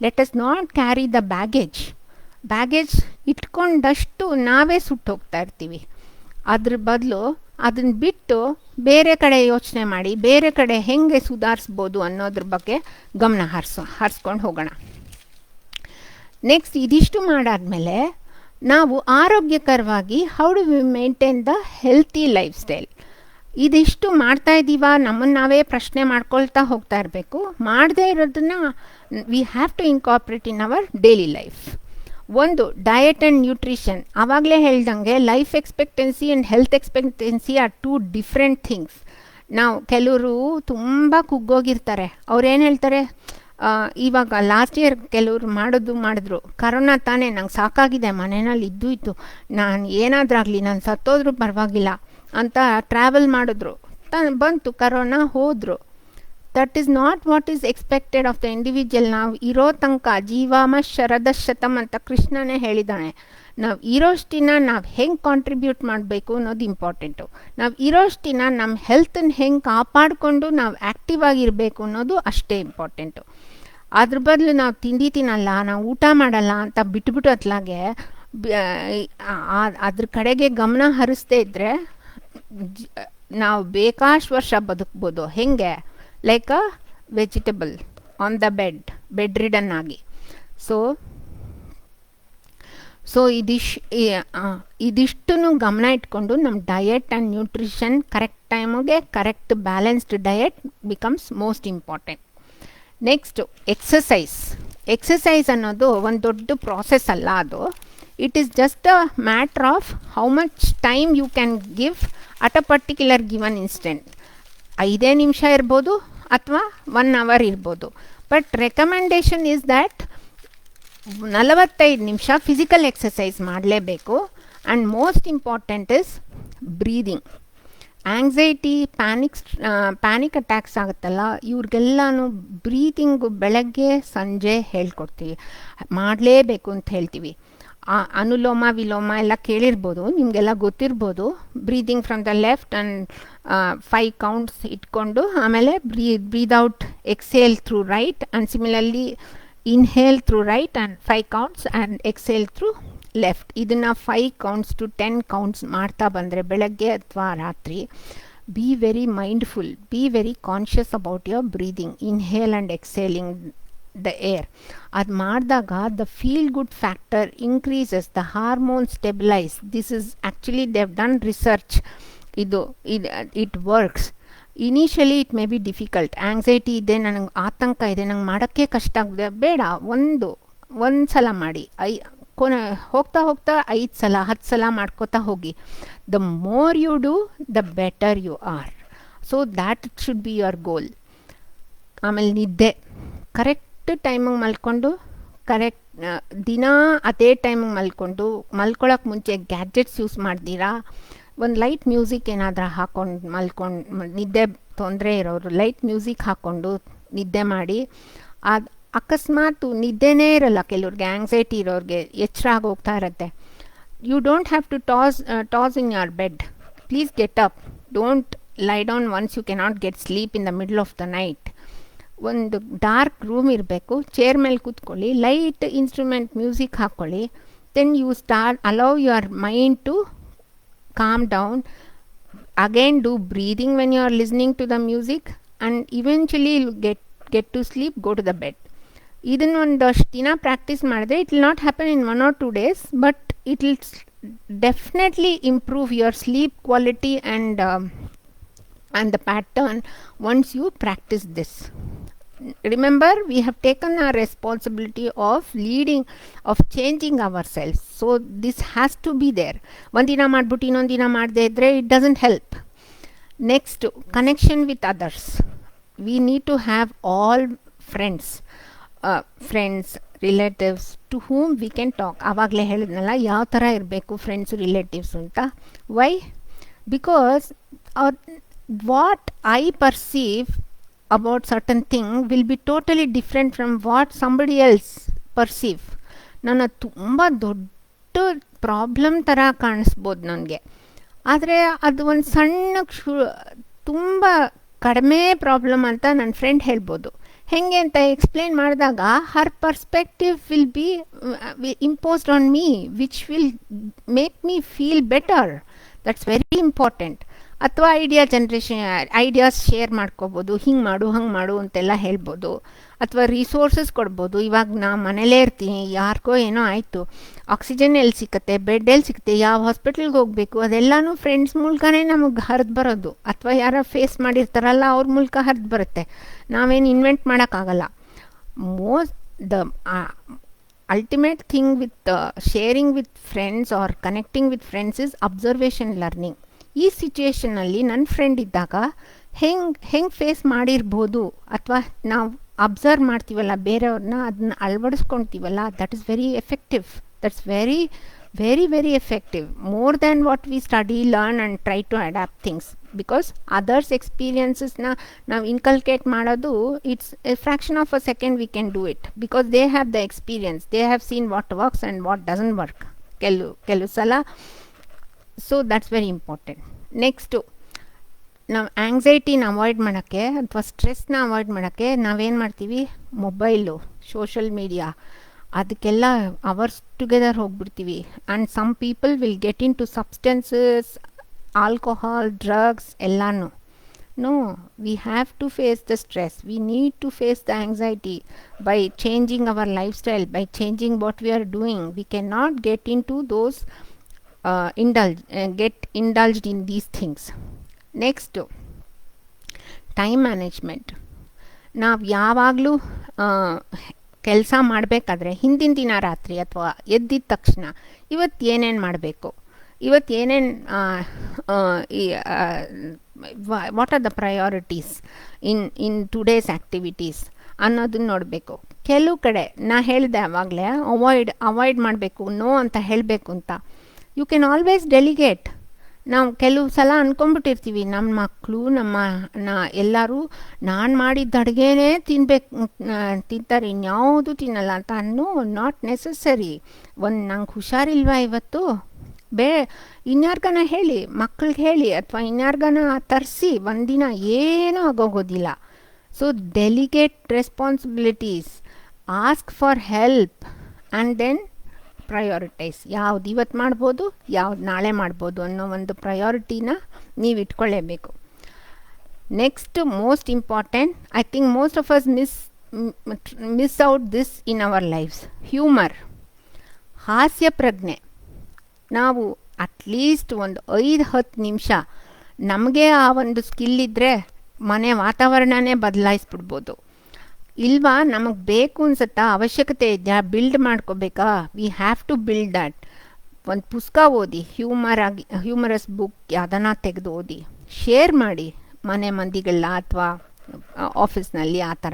Let us not carry the baggage ಇಟ್ಕೊಂಡಷ್ಟು ನಾವೇ ಸುಟ್ಟು ಹೋಗ್ತಾ ಇರ್ತೀವಿ. ಅದ್ರ ಬದಲು ಅದನ್ನು ಬಿಟ್ಟು ಬೇರೆ ಕಡೆ ಯೋಚನೆ ಮಾಡಿ, ಬೇರೆ ಕಡೆ ಹೆಂಗೆ ಸುಧಾರಿಸ್ಬೋದು ಅನ್ನೋದ್ರ ಬಗ್ಗೆ ಗಮನ ಹರಿಸ್ಕೊಂಡು ಹೋಗೋಣ. ನೆಕ್ಸ್ಟ್, ಇದಿಷ್ಟು ಮಾಡಾದ್ಮೇಲೆ ನಾವು ಆರೋಗ್ಯಕರವಾಗಿ how do we maintain the healthy life style. ಇದಿಷ್ಟು ಮಾಡ್ತಾ ಇದ್ದೀವಾ, ನಮ್ಮನ್ನು ನಾವೇ ಪ್ರಶ್ನೆ ಮಾಡ್ಕೊಳ್ತಾ ಹೋಗ್ತಾ ಇರಬೇಕು. ಮಾಡದೇ ಇರೋದನ್ನು we have to incorporate in our daily life. ಒಂದು, ಡಯಟ್ ಆ್ಯಂಡ್ ನ್ಯೂಟ್ರಿಷನ್. ಆವಾಗಲೇ ಹೇಳ್ದಂಗೆ life expectancy and health expectancy are 2 different things. ನಾವು ಕೆಲವರು ತುಂಬ ಕುಗ್ಗೋಗಿರ್ತಾರೆ. ಅವ್ರೇನು ಹೇಳ್ತಾರೆ, ಇವಾಗ ಲಾಸ್ಟ್ ಇಯರ್ ಕೆಲವರು ಮಾಡಿದ್ರು, ಕರೋನಾ ತಾನೇ, ನಂಗೆ ಸಾಕಾಗಿದೆ, ಮನೆಯಲ್ಲಿ ಇದ್ದು ನಾನು ಏನಾದ್ರಾಗಲಿ ನಾನು ಸತ್ತೋದ್ರೂ ಪರವಾಗಿಲ್ಲ ಅಂತ ಟ್ರಾವೆಲ್ ಮಾಡಿದ್ರು. ಬಂತು ಕರೋನಾ, ಹೋದರು. That is not what is expected of the individual. ನಾವು ಇರೋ ತನಕ ಜೀವಾಮ ಶರದ ಶತಮ್ ಅಂತ ಕೃಷ್ಣನೇ ಹೇಳಿದ್ದಾನೆ. ನಾವು ಇರೋಷ್ಟಿನ ನಾವು ಹೆಂಗೆ ಕಾಂಟ್ರಿಬ್ಯೂಟ್ ಮಾಡಬೇಕು ಅನ್ನೋದು ಇಂಪಾರ್ಟೆಂಟು. ನಾವು ಇರೋಷ್ಟಿನ ನಮ್ಮ ಹೆಲ್ತನ್ನು ಹೆಂಗೆ ಕಾಪಾಡಿಕೊಂಡು ನಾವು ಆ್ಯಕ್ಟಿವ್ ಆಗಿರಬೇಕು ಅನ್ನೋದು ಅಷ್ಟೇ ಇಂಪಾರ್ಟೆಂಟು. ಅದ್ರ ಬದಲು ನಾವು ತಿನ್ನಲ್ಲ, ನಾವು ಊಟ ಮಾಡಲ್ಲ ಅಂತ ಬಿಟ್ಬಿಟ್ಟು ಅತ್ಲಾಗೆ ಅದ್ರ ಕಡೆಗೆ ಗಮನ ಹರಿಸ್ದೇ ಇದ್ದರೆ ನಾವು ಬೇಕಾಷ್ಟು ವರ್ಷ ಬದುಕ್ಬೋದು. ಹೆಂಗೆ? Like a vegetable on the bedridden ಆಗಿ. ಸೊ ಇದಿಷ್ಟನ್ನು ಗಮನ ಇಟ್ಕೊಂಡು ನಮ್ಮ ಡಯಟ್ ಆ್ಯಂಡ್ ನ್ಯೂಟ್ರಿಷನ್ ಕರೆಕ್ಟ್ ಟೈಮಿಗೆ correct balanced diet becomes most important. Next exercise ಅನ್ನೋದು ಒಂದು ದೊಡ್ಡ ಪ್ರಾಸೆಸ್ ಅಲ್ಲ. ಅದು it is just a matter of how much time you can give at a particular given instant. 5 ನಿಮಿಷ ಇರ್ಬೋದು ಅಥವಾ 1 ಅವರ್ ಇರ್ಬೋದು. ಬಟ್ ರೆಕಮೆಂಡೇಶನ್ ಈಸ್ ದ್ಯಾಟ್ 45 ನಿಮಿಷ ಫಿಸಿಕಲ್ ಎಕ್ಸಸೈಸ್ ಮಾಡಲೇಬೇಕು. And most important is breathing. Anxiety, panic attacks ಆಗುತ್ತಲ್ಲ, ಇವ್ರಿಗೆಲ್ಲನೂ ಬ್ರೀದಿಂಗು ಬೆಳಗ್ಗೆ ಸಂಜೆ ಹೇಳ್ಕೊಡ್ತೀವಿ, ಮಾಡಲೇಬೇಕು ಅಂತ ಹೇಳ್ತೀವಿ. ಅನುಲೋಮ ವಿಲೋಮ ಎಲ್ಲ ಕೇಳಿರ್ಬೋದು, ನಿಮಗೆಲ್ಲ ಗೊತ್ತಿರ್ಬೋದು. Breathing from the left and 5 counts ಇಟ್ಕೊಂಡು ಆಮೇಲೆ breathe out, exhale through right and similarly inhale through right and 5 counts and exhale through left. ಇದನ್ನು 5 ಕೌಂಟ್ಸ್ ಟು 10 ಕೌಂಟ್ಸ್ ಮಾಡ್ತಾ ಬಂದರೆ ಬೆಳಗ್ಗೆ ಅಥವಾ ರಾತ್ರಿ, be very mindful, be very conscious about your breathing, inhale and exhaling the air. ಅದು ಮಾಡಿದಾಗ the feel good factor increases, the hormone stabilise. This is actually they have done research. It works. Initially it may be difficult. Anxiety ಇದೆ, ನನಗೆ ಆತಂಕ ಇದೆ, ನಂಗೆ ಮಾಡೋಕ್ಕೆ ಕಷ್ಟ ಆಗಿದೆ, ಬೇಡ, ಒಂದು ಸಲ ಮಾಡಿ. ಹೋಗ್ತಾ 5 ಸಲ 10 ಸಲ ಮಾಡ್ಕೋತಾ ಹೋಗಿ. The more you do the better you are. So that should be your goal. ಆಮೇಲೆ ನಿದ್ದೆ ಕರೆಕ್ಟ್ ಟೈಮಿಗೆ ಮಲ್ಕೊಂಡು, ಕರೆಕ್ಟ್ ದಿನ ಅದೇ ಟೈಮಿಗೆ ಮಲ್ಕೊಳ್ಳೋಕೆ ಮುಂಚೆ ಗ್ಯಾಜೆಟ್ಸ್ ಯೂಸ್ ಮಾಡ್ದಿರಾ, ಒಂದು ಲೈಟ್ ಮ್ಯೂಸಿಕ್ ಏನಾದರೂ ಹಾಕ್ಕೊಂಡು ನಿದ್ದೆ ತೊಂದರೆ ಇರೋರು ಲೈಟ್ ಮ್ಯೂಸಿಕ್ ಹಾಕ್ಕೊಂಡು ನಿದ್ದೆ ಮಾಡಿ. ಅದು ಅಕಸ್ಮಾತ್ ನಿದ್ದೆನೇ ಇರಲ್ಲ ಕೆಲವ್ರಿಗೆ, ಆಂಗ್ಸೈಟಿ ಇರೋರಿಗೆ ಎಚ್ಚರ ಆಗೋಗ್ತಾ ಇರುತ್ತೆ. You don't have to toss in your bed. Please get up. Don't lie down once you cannot get sleep in the middle of the night. ಒಂದು ಡಾರ್ಕ್ ರೂಮ್ ಇರಬೇಕು, ಚೇರ್ ಮೇಲೆ ಕೂತ್ಕೊಳ್ಳಿ, ಲೈಟ್ ಇನ್ಸ್ಟ್ರೂಮೆಂಟ್ ಮ್ಯೂಸಿಕ್ ಹಾಕ್ಕೊಳ್ಳಿ. Then you allow your mind to calm down. Again do breathing when you are listening to the music, and eventually you'll get to sleep, go to the bed. ಇದನ್ನು ಒಂದಷ್ಟು ದಿನ ಪ್ರಾಕ್ಟೀಸ್ ಮಾಡಿದ್ರೆ it will not happen in 1 or 2 days, but it will definitely improve your sleep quality and the pattern once you practice this. Remember, we have taken our responsibility of changing ourselves. So this has to be there. ಒಂದಿನ ಮಾಡ್ಬಿಟ್ಟು ಇನ್ನೊಂದಿನ ಮಾಡದೇ ಇದ್ದರೆ it doesn't help. Next, connection with others. We need to have all friends, relatives to whom we can talk. ಆವಾಗಲೇ ಹೇಳಿದ್ನಲ್ಲ ಯಾವ ಥರ ಇರಬೇಕು ಫ್ರೆಂಡ್ಸ್ ರಿಲೇಟಿವ್ಸ್ ಅಂತ. Why? Because what I perceive about certain thing will be totally different from what somebody else perceive. ನನ್ನ ತುಂಬ ದೊಡ್ಡ ಪ್ರಾಬ್ಲಮ್ ಥರ ಕಾಣಿಸ್ಬೋದು ನನಗೆ, ಆದರೆ ಅದು ಒಂದು ಸಣ್ಣ ತುಂಬ ಕಡಿಮೆ ಪ್ರಾಬ್ಲಮ್ ಅಂತ ನನ್ನ ಫ್ರೆಂಡ್ ಹೇಳ್ಬೋದು. ಹೆಂಗೆ ಅಂತ ಎಕ್ಸ್ಪ್ಲೇನ್ ಮಾಡಿದಾಗ her perspective will be imposed on me, which will make me feel better. That's very important. ಅಥವಾ ಐಡಿಯಾಸ್ ಶೇರ್ ಮಾಡ್ಕೋಬೋದು, ಹಿಂಗೆ ಮಾಡು ಹಂಗೆ ಮಾಡು ಅಂತೆಲ್ಲ ಹೇಳ್ಬೋದು. ಅಥವಾ ರಿಸೋರ್ಸಸ್ ಕೊಡ್ಬೋದು. ಇವಾಗ ನಾ ಮನೇಲೇ ಇರ್ತೀನಿ, ಯಾರಿಗೋ ಏನೋ ಆಯಿತು, ಆಕ್ಸಿಜನ್ ಎಲ್ಲಿ ಸಿಗುತ್ತೆ, ಬೆಡ್ ಎಲ್ಲಿ ಸಿಗುತ್ತೆ, ಯಾವ ಹಾಸ್ಪಿಟ್ಲಿಗೆ ಹೋಗಬೇಕು, ಅದೆಲ್ಲನೂ ಫ್ರೆಂಡ್ಸ್ ಮೂಲಕನೇ ನಮಗೆ ಹರಿದು ಬರೋದು. ಅಥವಾ ಯಾರೋ ಫೇಸ್ ಮಾಡಿರ್ತಾರಲ್ಲ ಅವ್ರ ಮೂಲಕ ಹರಿದು ಬರುತ್ತೆ, ನಾವೇನು ಇನ್ವೆಂಟ್ ಮಾಡೋಕ್ಕಾಗಲ್ಲ. The ultimate thing with sharing with friends or connecting with friends is observation learning. ಈ ಸಿಚುವೇಷನಲ್ಲಿ ನನ್ನ ಫ್ರೆಂಡ್ ಇದ್ದಾಗ ಹೆಂಗೆ ಫೇಸ್ ಮಾಡಿರ್ಬೋದು, ಅಥವಾ ನಾವು ಅಬ್ಸರ್ವ್ ಮಾಡ್ತೀವಲ್ಲ ಬೇರೆಯವ್ರನ್ನ, ಅದನ್ನ ಅಳವಡಿಸ್ಕೊಳ್ತೀವಲ್ಲ, that is very effective. That's very very very effective, more than what we study, learn and try to adapt things. Because others ಎಕ್ಸ್ಪೀರಿಯನ್ಸಸ್ನ ನಾವು ಇನ್ಕಲ್ಕೇಟ್ ಮಾಡೋದು, it's a fraction of a second we can do it, because they have the experience, they have seen what works and what doesn't work ಕೆಲವು ಸಲ. So that's very important. Next, ನಾವು ಆಂಗ್ಸೈಟಿನ ಅವಾಯ್ಡ್ ಮಾಡೋಕ್ಕೆ ಅಥವಾ ಸ್ಟ್ರೆಸ್ನ ಅವಾಯ್ಡ್ ಮಾಡೋಕ್ಕೆ ನಾವೇನು ಮಾಡ್ತೀವಿ, ಮೊಬೈಲು, ಸೋಷಲ್ ಮೀಡಿಯಾ, ಅದಕ್ಕೆಲ್ಲ ಅವರ್ಸ್ ಟುಗೆದರ್ ಹೋಗ್ಬಿಡ್ತೀವಿ. And some people will get into substances, alcohol, drugs ಎಲ್ಲನೂ. No, we have to face the stress. We need to face the anxiety by changing our lifestyle, by changing what we are doing. We cannot get into those get indulged in these things. Next, time management. ನಾವು ಯಾವಾಗಲೂ ಕೆಲಸ ಮಾಡಬೇಕಾದ್ರೆ ಹಿಂದಿನ ದಿನ ರಾತ್ರಿ ಅಥವಾ ಎದ್ದಿದ ತಕ್ಷಣ ಇವತ್ತು ಏನೇನು ಮಾಡಬೇಕು, ಇವತ್ತು ಏನೇನು what are the priorities in today's activities ಅನ್ನೋದನ್ನ ನೋಡಬೇಕು. ಕೆಲವು ಕಡೆ ನಾ ಹೇಳಿದೆ ಆವಾಗಲೇ ಅವಾಯ್ಡ್ ಮಾಡಬೇಕು, ನೋ ಅಂತ ಹೇಳಬೇಕು ಅಂತ. You can always delegate. ನಾವು ಕೆಲವು ಸಲ ಅಂದ್ಕೊಂಡ್ಬಿಟ್ಟಿರ್ತೀವಿ ನಮ್ಮ ಮಕ್ಕಳು ಎಲ್ಲರೂ ನಾನು ಮಾಡಿದ್ದ ಅಡುಗೆನೇ ತಿಂತಾರೆ, ಇನ್ಯಾವುದು ತಿನ್ನಲ್ಲ ಅಂತ. No, not necessary. ನಂಗೆ ಹುಷಾರಿಲ್ವಾ ಇವತ್ತು, ಇನ್ಯಾರ್ಗನ ಹೇಳಿ, ಮಕ್ಕಳಿಗೆ ಹೇಳಿ ಅಥವಾ ಇನ್ಯಾರ್ಗನ ತರಿಸಿ ಒಂದಿನ ಏನೂ ಆಗೋಗೋದಿಲ್ಲ. So delegate responsibilities, ask for help and then prioritise. ಯಾವ್ದು ಇವತ್ತು ಮಾಡ್ಬೋದು, ಯಾವ್ದು ನಾಳೆ ಮಾಡ್ಬೋದು ಅನ್ನೋ ಒಂದು ಪ್ರಯಾರಿಟಿನ ನೀವು ಇಟ್ಕೊಳ್ಳೇಬೇಕು. Next, most important, I think most of us miss out this in our lifes, humour, ಹಾಸ್ಯ ಪ್ರಜ್ಞೆ. ನಾವು ಅಟ್ಲೀಸ್ಟ್ ಒಂದು 5-10 ನಿಮಿಷ ನಮಗೆ ಆ ಒಂದು ಸ್ಕಿಲ್ ಇದ್ದರೆ ಮನೆ ವಾತಾವರಣನೇ ಬದಲಾಯಿಸ್ಬಿಡ್ಬೋದು. ಇಲ್ವಾ, ನಮಗೆ ಬೇಕು ಅನ್ಸುತ್ತಾ, ಅವಶ್ಯಕತೆ ಇದೆಯಾ, ಬಿಲ್ಡ್ ಮಾಡ್ಕೋಬೇಕಾ, we have to build that. ಒಂದು ಪುಸ್ತಕ ಓದಿ, ಹ್ಯೂಮರಸ್ ಬುಕ್ ಯಾವುದನ್ನ ತೆಗೆದು ಓದಿ, ಶೇರ್ ಮಾಡಿ ಮನೆ ಮಂದಿಗಳ ಅಥವಾ ಆಫೀಸ್ನಲ್ಲಿ. ಆ ಥರ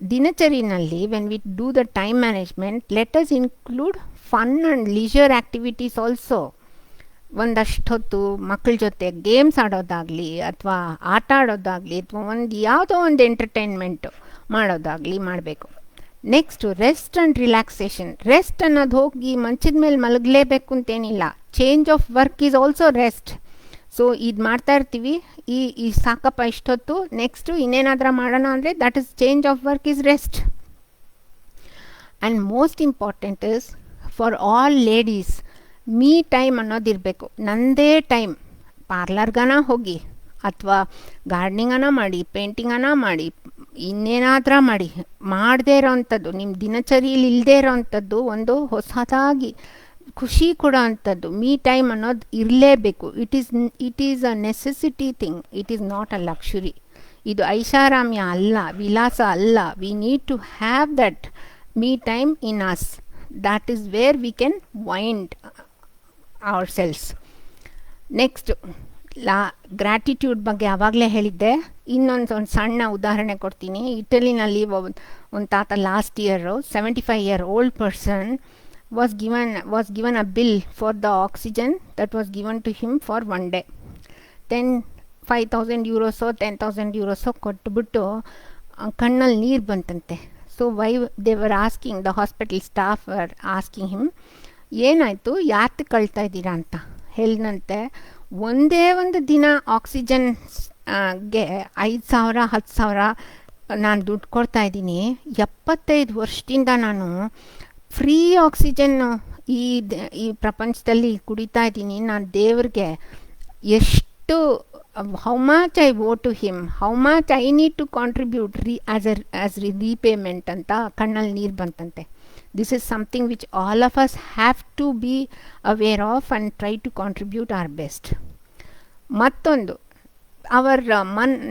ದಿನಚರಿನಲ್ಲಿ when we do the time management, let us include fun and leisure activities also. ಒಂದಷ್ಟು ಹೊತ್ತು ಮಕ್ಕಳ ಜೊತೆ ಗೇಮ್ಸ್ ಆಡೋದಾಗಲಿ ಅಥವಾ ಆಟ ಆಡೋದಾಗಲಿ ಅಥವಾ ಯಾವುದೋ ಒಂದು ಎಂಟರ್ಟೈನ್ಮೆಂಟು ಮಾಡೋದಾಗಲಿ ಮಾಡಬೇಕು. Next, rest and relaxation. Rest ಅನ್ನೋದು ಹೋಗಿ ಮಂಚದ ಮೇಲೆ ಮಲಗಲೇಬೇಕು ಅಂತೇನಿಲ್ಲ. Change of work is also rest. So ಇದು ಮಾಡ್ತಾ ಇರ್ತೀವಿ, ಈ ಸಾಕಪ್ಪ ಇಷ್ಟೊತ್ತು, ನೆಕ್ಸ್ಟು ಇನ್ನೇನಾದ್ರೂ ಮಾಡೋಣ ಅಂದರೆ that is change of work is rest. And most important is for all ladies, me time ಅನ್ನೋದಿರಬೇಕು. ನನ್ನದೇ ಟೈಮ್. ಪಾರ್ಲರ್ಗನ ಹೋಗಿ ಅಥವಾ ಗಾರ್ಡನಿಂಗನ ಮಾಡಿ, ಪೇಂಟಿಂಗನ ಮಾಡಿ, ಇನ್ನೇನಾದ್ರೂ ಮಾಡಿ, ಮಾಡದೇ ಇರೋವಂಥದ್ದು, ನಿಮ್ಮ ದಿನಚರಿಯಲ್ಲಿ ಇಲ್ಲದೇ ಇರೋವಂಥದ್ದು ಒಂದು ಹೊಸದಾಗಿ ಖುಷಿ ಕೊಡೋ ಅಂಥದ್ದು ಮೀ ಟೈಮ್ ಅನ್ನೋದು ಇರಲೇಬೇಕು. It is a necessity thing, it is not a luxury. ಇದು ಐಷಾರಾಮ್ಯ ಅಲ್ಲ, ವಿಲಾಸ ಅಲ್ಲ. We need to have that me time in us. That is where we can wind our selves. Next, gratitude ಬಗ್ಗೆ ಆವಾಗಲೇ ಹೇಳಿದ್ದೆ. ಇನ್ನೊಂದು ಸಣ್ಣ ಉದಾಹರಣೆ ಕೊಡ್ತೀನಿ. ಇಟಲಿನಲ್ಲಿ ಒಂದು ತಾತ last year 75-year-old person was given a bill for the oxygen that was given to him for one day. Then 5,000 euros 10,000 euros ಕೊಟ್ಬಿಟ್ಟು ಕಣ್ಣಲ್ಲಿ ನೀರು ಬಂತಂತೆ. So why they were asking, the hospital staff were asking him, ಏನಾಯಿತು, ಯಾಕೆ ಕಳ್ತಾ ಇದ್ದೀರಾ ಅಂತ. ಹೇಳಿದಂತೆ, ಒಂದೇ ಒಂದು ದಿನ ಆಕ್ಸಿಜನ್ಗೆ 5,000 10,000 ನಾನು ದುಡ್ಡು ಕೊಡ್ತಾ ಇದ್ದೀನಿ. 75 ವರ್ಷದಿಂದ ನಾನು ಫ್ರೀ ಆಕ್ಸಿಜನ್ನು ಈ ಪ್ರಪಂಚದಲ್ಲಿ ಕುಡಿತಾ ಇದ್ದೀನಿ. ನಾನು ದೇವ್ರಿಗೆ ಎಷ್ಟು, how much I owe to him, how much I need to contribute as repayment ಅಂತ ಕಣ್ಣಲ್ಲಿ ನೀರು ಬಂತಂತೆ. This is something which all of us have to be aware of and try to contribute our best. ಮತ್ತೊಂದು,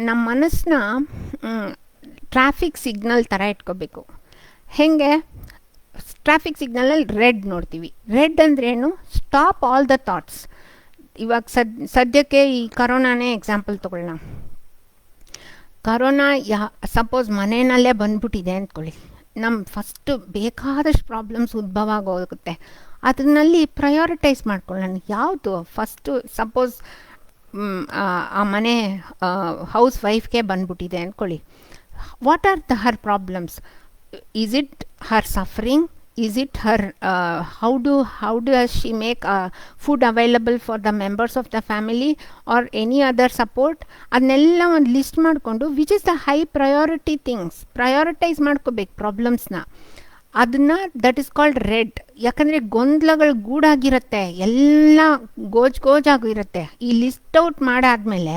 ನಮ್ಮ ಮನಸ್ಸನ್ನ ಟ್ರಾಫಿಕ್ ಸಿಗ್ನಲ್ ಥರ ಇಟ್ಕೋಬೇಕು. ಹೇಗೆ? ಟ್ರಾಫಿಕ್ ಸಿಗ್ನಲಲ್ಲಿ ರೆಡ್ ನೋಡ್ತೀವಿ. ರೆಡ್ ಅಂದ್ರೇನು? Stop all the thoughts. ಇವಾಗ ಸದ್ಯಕ್ಕೆ ಈ ಕರೋನಾನೇ ಎಕ್ಸಾಂಪಲ್ ತಗೊಳ್ಳೋಣ. ಕರೋನಾ ಸಪೋಸ್ ಮನೆಯಲ್ಲೇ ಬಂದ್ಬಿಟ್ಟಿದೆ ಅಂದ್ಕೊಳ್ಳಿ. ಫಸ್ಟು ಬೇಕಾದಷ್ಟು ಪ್ರಾಬ್ಲಮ್ಸ್ ಉದ್ಭವ ಆಗೋಗುತ್ತೆ. ಅದನ್ನಲ್ಲಿ ಪ್ರಯಾರಿಟೈಸ್ ಮಾಡ್ಕೊಳ್ಳೋಣ. ಯಾವುದು ಫಸ್ಟು? ಸಪೋಸ್ ಆ ಮನೆ ಹೌಸ್ ವೈಫ್ಗೆ ಬಂದ್ಬಿಟ್ಟಿದೆ ಅಂದ್ಕೊಳ್ಳಿ. What or her problems? Is it her suffering? Is it her how does she make food available for the members of the family or any other support? ಅದನ್ನೆಲ್ಲ ಒಂದು ಲಿಸ್ಟ್ ಮಾಡಿಕೊಂಡು which is the high priority things prioritise ಮಾಡ್ಕೋಬೇಕು ಪ್ರಾಬ್ಲಮ್ಸ್ನ. ಅದನ್ನು ದಟ್ ಇಸ್ ಕಾಲ್ಡ್ ರೆಡ್. ಯಾಕಂದರೆ ಗೊಂದಲಗಳು ಗೂಡಾಗಿರುತ್ತೆ, ಎಲ್ಲ ಗೋಜಾಗಿರುತ್ತೆ. ಈ ಲಿಸ್ಟ್ ಔಟ್ ಮಾಡಾದಮೇಲೆ,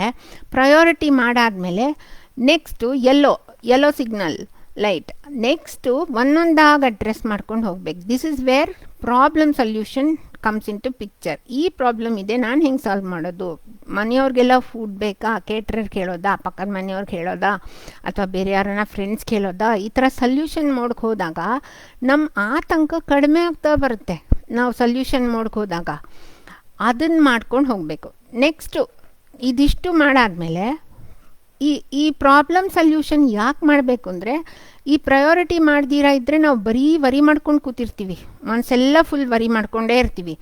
ಪ್ರಯಾರಿಟಿ ಮಾಡಾದಮೇಲೆ next yellow signal light. Next ಒಂದೊಂದಾಗಿ ಅಡ್ರೆಸ್ ಮಾಡ್ಕೊಂಡು ಹೋಗ್ಬೇಕು. This is where problem solution comes into picture. ಈ ಪ್ರಾಬ್ಲಮ್ ಇದೆ, ನಾನು ಹೆಂಗೆ ಸಾಲ್ವ್ ಮಾಡೋದು? ಮನೆಯವ್ರಿಗೆಲ್ಲ ಫುಡ್ ಬೇಕಾ, ಕೇಟ್ರರ್ ಕೇಳೋದಾ, ಪಕ್ಕದ ಮನೆಯವ್ರಿಗೆ ಹೇಳೋದಾ, ಅಥವಾ ಬೇರೆ ಯಾರನ್ನ ಫ್ರೆಂಡ್ಸ್ ಕೇಳೋದಾ? ಈ ಥರ ಸೊಲ್ಯೂಷನ್ ಮೋಡ್ಗೆ ಹೋದಾಗ ನಮ್ಮ ಆತಂಕ ಕಡಿಮೆ ಆಗ್ತಾ ಬರುತ್ತೆ. ನಾವು ಸೊಲ್ಯೂಷನ್ ಮೋಡ್ಗೆ ಹೋದಾಗ ಅದನ್ನು ಮಾಡ್ಕೊಂಡು ಹೋಗಬೇಕು. ನೆಕ್ಸ್ಟು ಇದಿಷ್ಟು ಮಾಡಾದಮೇಲೆ ಈ ಪ್ರಾಬ್ಲಮ್ ಸೊಲ್ಯೂಷನ್ ಯಾಕೆ ಮಾಡಬೇಕು ಅಂದರೆ, ಈ ಪ್ರಯಾರಿಟಿ ಮಾಡ್ದಿರಾ ಇದ್ದರೆ ನಾವು ಬರೀ ವರಿ ಮಾಡ್ಕೊಂಡು ಕೂತಿರ್ತೀವಿ, ಮನಸ್ಸೆಲ್ಲ ಫುಲ್ ವರಿ ಮಾಡ್ಕೊಂಡೇ ಇರ್ತೀವಿ.